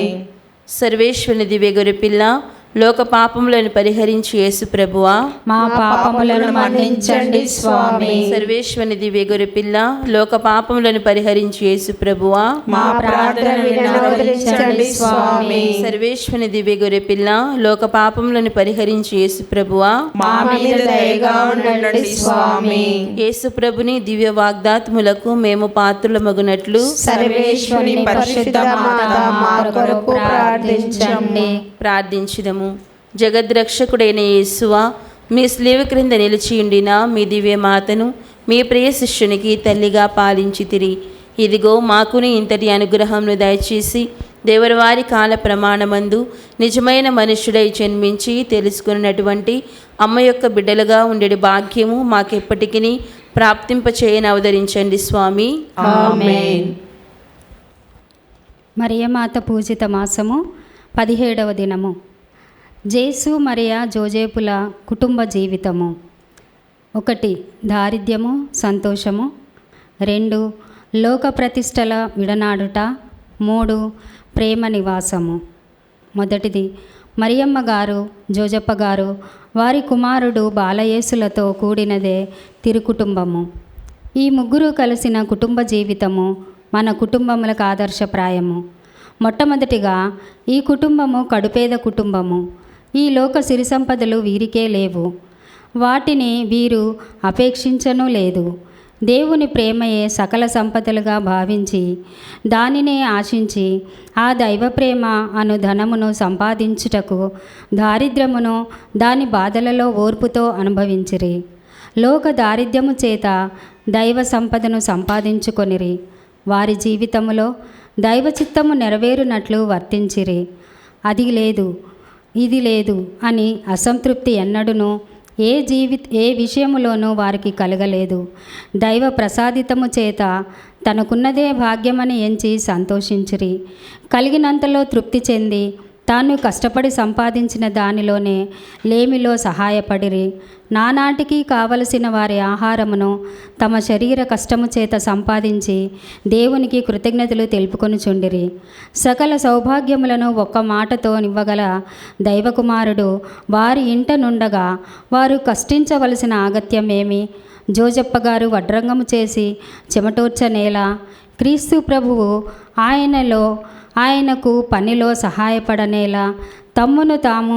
సర్వేశ్వరుని దివ్య గొర్రెపిల్ల, లోక పాపములను పరిహరించి యేసు ప్రభువా, మా పాపములను మన్నించండి స్వామి. సర్వేశ్వరుని దివ్య గొర్రెపిల్ల, లోక పాపములను పరిహరించి యేసు ప్రభువా, మా ప్రార్థన వినవదరించండి స్వామి. సర్వేశ్వరుని దివ్య గొర్రెపిల్ల, లోక పాపములను పరిహరించి యేసు ప్రభువా, మా మీద దయగా ఉండండి స్వామి. యేసు ప్రభుని దివ్య వాగ్దాత్ములకు మేము పాత్రులమగునట్లు సర్వేశ్వరుని పరిశుద్ధ మాత మా కొరకు ప్రార్థించండి. ప్రార్థించుదము. జగద్రక్షకుడైన యేసువా, మీ స్లీవ క్రింద నిలిచియుండిన మీ దివ్య మాతను మీ ప్రియ శిష్యునికి తల్లిగా పాలించితిరి. ఇదిగో మాకుని ఇంతటి అనుగ్రహంను దయచేసి దేవరవారి కాల ప్రమాణమందు నిజమైన మనుష్యుడై జన్మించి తెలుసుకున్నటువంటి అమ్మ యొక్క బిడ్డలుగా ఉండేటి భాగ్యము మాకెప్పటికీ ప్రాప్తింపచేయని అవతరించండి స్వామి. ఆమేన్. మరియమాత పూజిత మాసము 17వ దినము. జేసు మరియా జోజేపుల కుటుంబ జీవితము. 1. దారిద్ర్యము సంతోషము. 2. లోక ప్రతిష్టల విడనాడుట. 3. ప్రేమ నివాసము. మొదటిది, మరియమ్మ గారు జోజప్ప గారు వారి కుమారుడు బాలయేసులతో కూడినదే తిరుకుటుంబము. ఈ ముగ్గురు కలిసిన కుటుంబ జీవితము మన కుటుంబములకు ఆదర్శప్రాయము. మొట్టమొదటిగా ఈ కుటుంబము కడుపేద కుటుంబము. ఈ లోక సిరి సంపదలు వీరికే లేవు, వాటిని వీరు అపేక్షించను లేదు. దేవుని ప్రేమయే సకల సంపదలుగా భావించి దానినే ఆశించి ఆ దైవ ప్రేమ అను ధనమును సంపాదించుటకు దారిద్ర్యమును దాని బాధలలో ఓర్పుతో అనుభవించిరి. లోక దారిద్ర్యము చేత దైవ సంపదను సంపాదించుకొనిరి. వారి జీవితములో దైవ చిత్తము నెరవేరునట్లు వర్తించిరి. అది లేదు ఇది లేదు అని అసంతృప్తి ఎన్నడూను ఏ విషయములోనూ వారికి కలగలేదు. దైవ ప్రసాదితము చేత తనకున్నదే భాగ్యమని ఎంచి సంతోషించిరి. కలిగినంతలో తృప్తి చెంది తాను కష్టపడి సంపాదించిన దానిలోనే లేమిలో సహాయపడిరి. నానాటికి కావలసిన వారి ఆహారమును తమ శరీర కష్టము చేత సంపాదించి దేవునికి కృతజ్ఞతలు తెలుపుకొనుచుండిరి. సకల సౌభాగ్యములను ఒక్క మాటతో నివ్వగల దైవకుమారుడు వారి ఇంట నుండగా వారు కష్టించవలసిన అగత్యమేమి? జోజప్ప గారు వడ్రంగము చేసి చెమటోర్చనేలా? క్రీస్తు ప్రభువు ఆయనకు పనిలో సహాయపడనేలా? తమ్మును తాము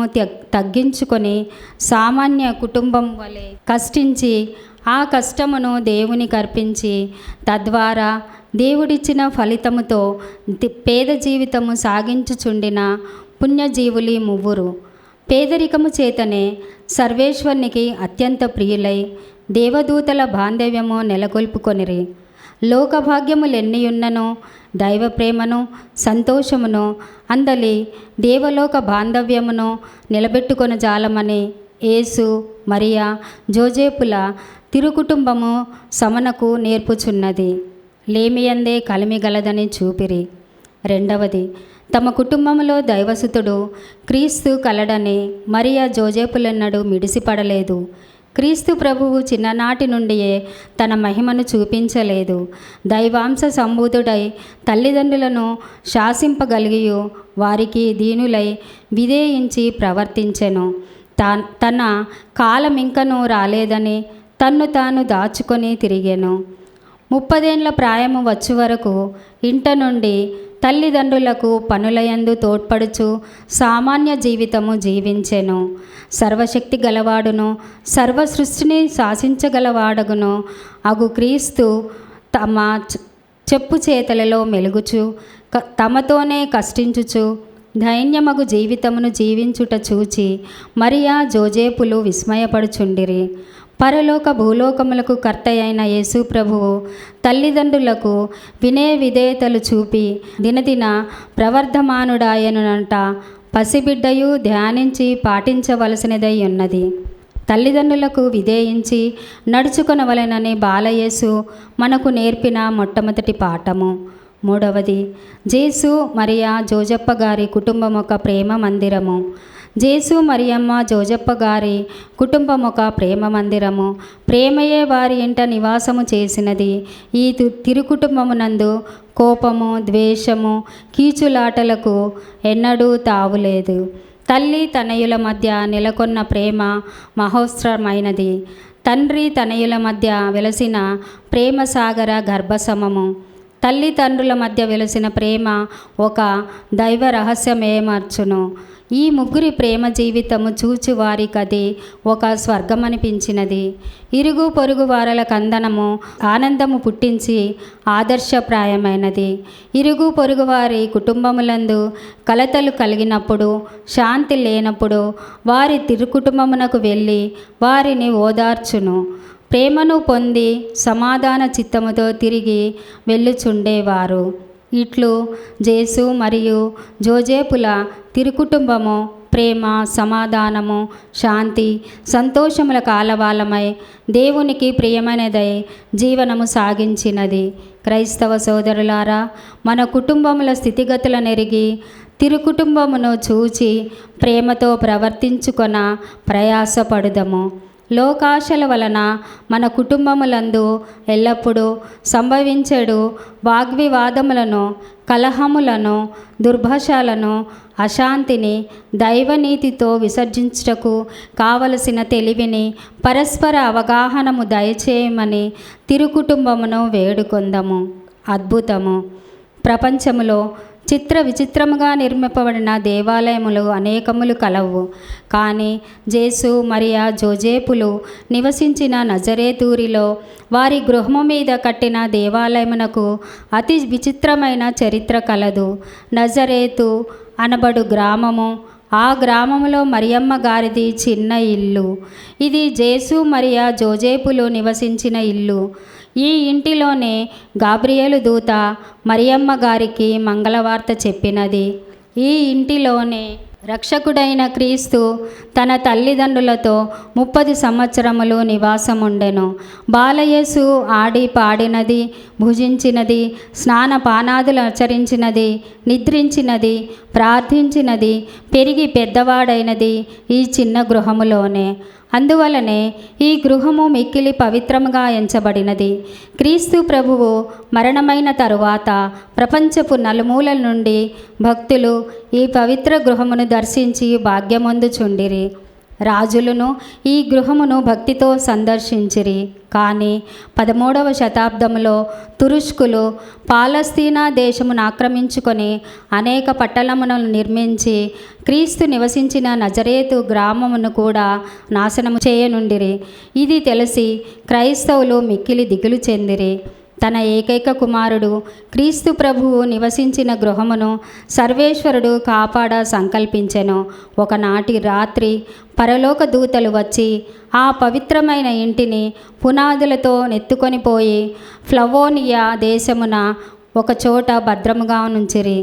తగ్గించుకొని సామాన్య కుటుంబం వలె కష్టించి ఆ కష్టమును దేవునికి అర్పించి తద్వారా దేవుడిచ్చిన ఫలితముతో పేద జీవితము సాగించుచుండిన పుణ్యజీవులి ముగ్గురు పేదరికము చేతనే సర్వేశ్వరునికి అత్యంత ప్రియులై దేవదూతల బాంధవ్యము నెలకొల్పుకొనిరి. లోకభాగ్యములెన్నియున్ననో దైవ ప్రేమను సంతోషమును అందలి దేవలోక బాంధవ్యమును నిలబెట్టుకొన జాలమని యేసు మరియా జోజేపుల తిరుకుటుంబము సమనకు నేర్పుచున్నది. లేమియందే కలిమిగలదని చూపిరి. రెండవది, తమ కుటుంబంలో దైవసుతుడు క్రీస్తు కలడని మరియా జోజేపులెన్నడూ మిడిసిపడలేదు. క్రీస్తు ప్రభువు చిన్ననాటి నుండియే తన మహిమను చూపించలేదు. దైవాంశ సంబూధుడై తల్లిదండ్రులను శాసింపగలిగియు వారికి దీనులై విధేయించి ప్రవర్తించెను. తన కాలమింకను రాలేదని తన్ను తాను దాచుకొని తిరిగెను. 30 ఏండ్ల ప్రాయము వచ్చు వరకు ఇంట నుండి తల్లిదండ్రులకు పనులయందు తోడ్పడుచు సామాన్య జీవితము జీవించెను. సర్వశక్తి గలవాడును సర్వ సృష్టిని శాసించగలవాడగును అగు క్రీస్తు తమ చెప్పు చేతలలో మెలుగుచు తమతోనే కష్టించుచు దైన్యమగు జీవితమును జీవించుట చూచి మరియా జోజేపులు విస్మయపడుచుండిరి. పరలోక భూలోకములకు కర్త అయిన యేసు ప్రభువు తల్లిదండ్రులకు విధేయతలు చూపి దినదిన ప్రవర్ధమానుడాయనునంట పసిబిడ్డయు ధ్యానించి పాటించవలసినదై ఉన్నది. తల్లిదండ్రులకు విధేయించి నడుచుకొనవలెనని బాలయేసు మనకు నేర్పిన మొట్టమొదటి పాఠము. మూడవది, జేసు మరియా జోజప్ప గారి కుటుంబం ఒక ప్రేమ మందిరము. జేసు మరియమ్మ జోజప్ప గారి కుటుంబం ఒక ప్రేమ మందిరము. ప్రేమయే వారి ఇంట నివాసము చేసినది. ఈ తిరుకుటుంబమునందు కోపము, ద్వేషము, కీచులాటలకు ఎన్నడూ తావులేదు. తల్లి తనయుల మధ్య నెలకొన్న ప్రేమ మహోత్సవమైనది. తండ్రి తనయుల మధ్య వెలసిన ప్రేమ సాగర గర్భసమము. తల్లిదండ్రుల మధ్య వెలసిన ప్రేమ ఒక దైవ రహస్యమేమర్చును. ఈ ముగ్గురి ప్రేమ జీవితము చూచి వారికది ఒక స్వర్గమనిపించినది. ఇరుగు పొరుగు వారల కందనము ఆనందము పుట్టించి ఆదర్శప్రాయమైనది. ఇరుగు పొరుగు వారి కుటుంబములందు కలతలు కలిగినప్పుడు, శాంతి లేనప్పుడు వారి తిరుకుటుంబమునకు వెళ్ళి వారిని ఓదార్చును. ప్రేమను పొంది సమాధాన చిత్తముతో తిరిగి వెళ్ళుచుండేవారు. ఇట్లు జేసు మరియు జోజేపుల తిరుకుటుంబము ప్రేమ, సమాధానము, శాంతి, సంతోషముల కాలవాలమై దేవునికి ప్రియమైనదై జీవనము సాగించినది. క్రైస్తవ సోదరులారా, మన కుటుంబముల స్థితిగతులను ఎరిగి తిరుకుటుంబమును చూచి ప్రేమతో ప్రవర్తించుకొన ప్రయాసపడుదము. లోకాశల వలన మన కుటుంబములందు ఎల్లప్పుడూ సంభవించెడు వాగ్వివాదములను, కలహములను, దుర్భాషలను, అశాంతిని దైవనీతితో విసర్జించుటకు కావలసిన తెలివిని, పరస్పర అవగాహనము దయచేయమని తిరుకుటుంబమును వేడుకొందము. అద్భుతము. ప్రపంచములో చిత్ర విచిత్రముగా నిర్మింపబడిన దేవాలయములు అనేకములు కలవు. కానీ జేసు మరియా జోజేపులు నివసించిన నజరేతూరిలో వారి గృహము మీద కట్టిన దేవాలయమునకు అతి విచిత్రమైన చరిత్ర కలదు. నజరేతు అనబడు గ్రామము, ఆ గ్రామములో మరియమ్మ గారిది చిన్న ఇల్లు. ఇది జేసు మరియా జోజేపులు నివసించిన ఇల్లు. ఈ ఇంటిలోనే గాబ్రియేలు దూత మరియమ్మ గారికి మంగళవార్త చెప్పినది. ఈ ఇంటిలోనే రక్షకుడైన క్రీస్తు తన తల్లిదండ్రులతో 30 సంవత్సరములు నివాసముండెను. బాలయేసు ఆడి పాడినది, భుజించినది, స్నానపానాదులు ఆచరించినది, నిద్రించినది, ప్రార్థించినది, పెరిగి పెద్దవాడైనది ఈ చిన్న గృహములోనే. అందువలనే ఈ గృహము మిక్కిలి పవిత్రముగా ఎంచబడినది. క్రీస్తు ప్రభువు మరణమైన తరువాత ప్రపంచపు నలుమూలల నుండి భక్తులు ఈ పవిత్ర గృహమును దర్శించి భాగ్యమొందుచుండిరి. రాజులను ఈ గృహమును భక్తితో సందర్శించిరి. కానీ 13వ శతాబ్దంలో తురుష్కులు పాలస్తీనా దేశమును ఆక్రమించుకొని అనేక పట్టణములను నిర్మించి క్రీస్తు నివసించిన నజరేతు గ్రామమును కూడా నాశనము చేయనుండిరి. ఇది తెలిసి క్రైస్తవులు మిక్కిలి దిగులు చెందిరి. తన ఏకైక కుమారుడు క్రీస్తు ప్రభువు నివసించిన గృహమును సర్వేశ్వరుడు కాపాడ సంకల్పించెను. ఒకనాటి రాత్రి పరలోక దూతలు వచ్చి ఆ పవిత్రమైన ఇంటిని పునాదులతో నెత్తుకొని పోయి ఫ్లవోనియా దేశమున ఒకచోట భద్రముగా నుంచిరి.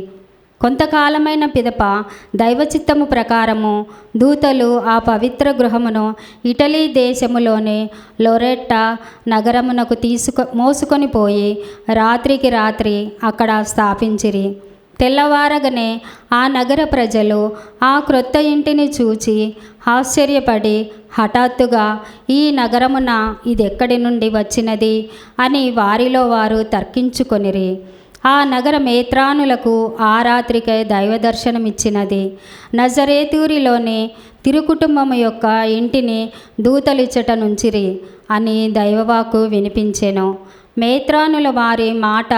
కొంతకాలమైన పిదప దైవచిత్తము ప్రకారము దూతలు ఆ పవిత్ర గృహమును ఇటలీ దేశములోని లొరెట్టా నగరమునకు మోసుకొని పోయి రాత్రికి రాత్రి అక్కడ స్థాపించిరి. తెల్లవారగనే ఆ నగర ప్రజలు ఆ క్రొత్త ఇంటిని చూచి ఆశ్చర్యపడి హఠాత్తుగా ఈ నగరమున ఇదెక్కడి నుండి వచ్చినది అని వారిలో వారు తర్కించుకొనిరి. ఆ నగర మేత్రానులకు ఆ రాత్రికే దైవ దర్శనమిచ్చినది. నజరేతూరిలోని తిరుకుటుంబము యొక్క ఇంటిని దూతలిచ్చట నుంచిరి అని దైవవాకు వినిపించెను. మేత్రానుల వారి మాట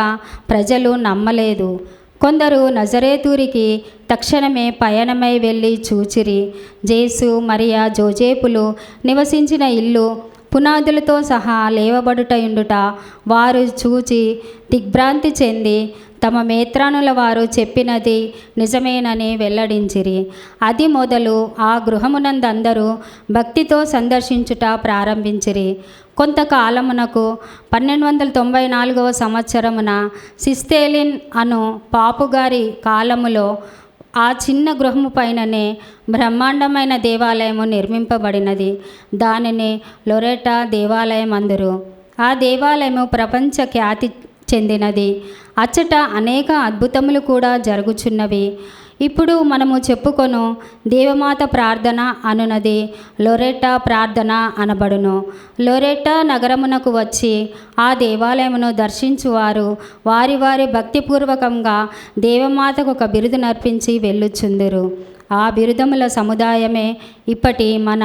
ప్రజలు నమ్మలేదు. కొందరు నజరేతూరికి తక్షణమే పయనమై వెళ్ళి చూచిరి. జేసు మరియా జోజేపులు నివసించిన ఇల్లు పునాదులతో సహా లేవబడుటయుండుట వారు చూచి దిగ్భ్రాంతి చెంది తమ మేత్రానుల వారు చెప్పినది నిజమేనని వెల్లడించిరి. అది మొదలు ఆ గృహమునందందరూ భక్తితో సందర్శించుట ప్రారంభించిరి. కొంతకాలమునకు 1294వ సంవత్సరమున సిస్తేలిన్ అను పాపుగారి కాలములో ఆ చిన్న గృహము పైననే బ్రహ్మాండమైన దేవాలయము నిర్మింపబడినది. దానిని లొరెటా దేవాలయం అందురు. ఆ దేవాలయము ప్రపంచ ఖ్యాతి చెందినది. అచ్చట అనేక అద్భుతములు కూడా జరుగుచున్నవి. ఇప్పుడు మనము చెప్పుకొను దేవమాత ప్రార్థన అనునది లొరెట్టా ప్రార్థన అనబడును. లొరెట్టా నగరమునకు వచ్చి ఆ దేవాలయమును దర్శించువారు వారి వారి భక్తిపూర్వకంగా దేవమాతకు ఒక బిరుదు నర్పించి వెళ్ళుచుందురు. ఆ బిరుదముల సముదాయమే ఇప్పటి మన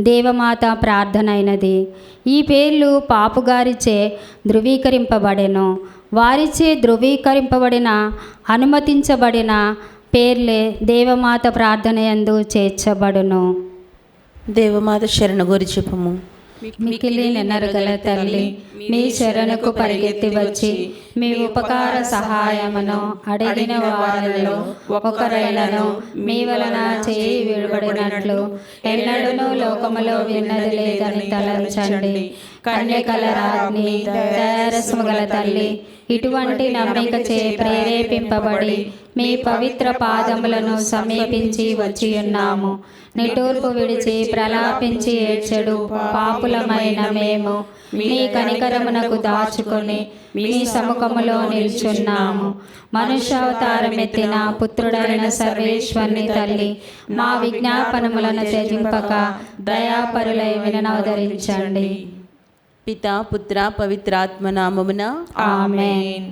దేవమాత ప్రార్థన అయినది. ఈ పేర్లు పాపుగారిచే ధృవీకరింపబడెను. వారిచే ధృవీకరింపబడిన అనుమతించబడిన పేర్లే దేవమాత ప్రార్థనయందు చేర్చబడును. దేవమాత శరణ గురి చెప్పుము. మికిలి నెనరుగల తల్లి, మీ శరణకు పరిగెత్తి వచ్చి మీ ఉపకార సహాయమును అడిగిన వారిలో ఒకరైనను మీ వలన చేయి విడబడినట్లు ఎన్నడూనూ లోకములో విన్నది లేదని తలంచండి. కన్యకల రాజ్ఞి దయారసము గల తల్లి, ఇటువంటి నమ్మికచే ప్రేరేపింపబడి మీ పవిత్ర పాదములను సమీపించి వచ్చి ఉన్నాము. నిట్టూర్పు విడిచి ప్రలాపించి ఏడ్చెడు పాపులమైన మేము మీ కనికరమునకు దాచుకొని మీ సముఖములో నిల్చున్నాము. మనుష్యావతారమెత్తిన పుత్రుడైన సర్వేశ్వరుని తల్లి, మా విజ్ఞాపనములను త్యజింపక దయాపరులై విననవదరించండి. పితా పుత్ర పవిత్రాత్మ నామమున ఆమేన్.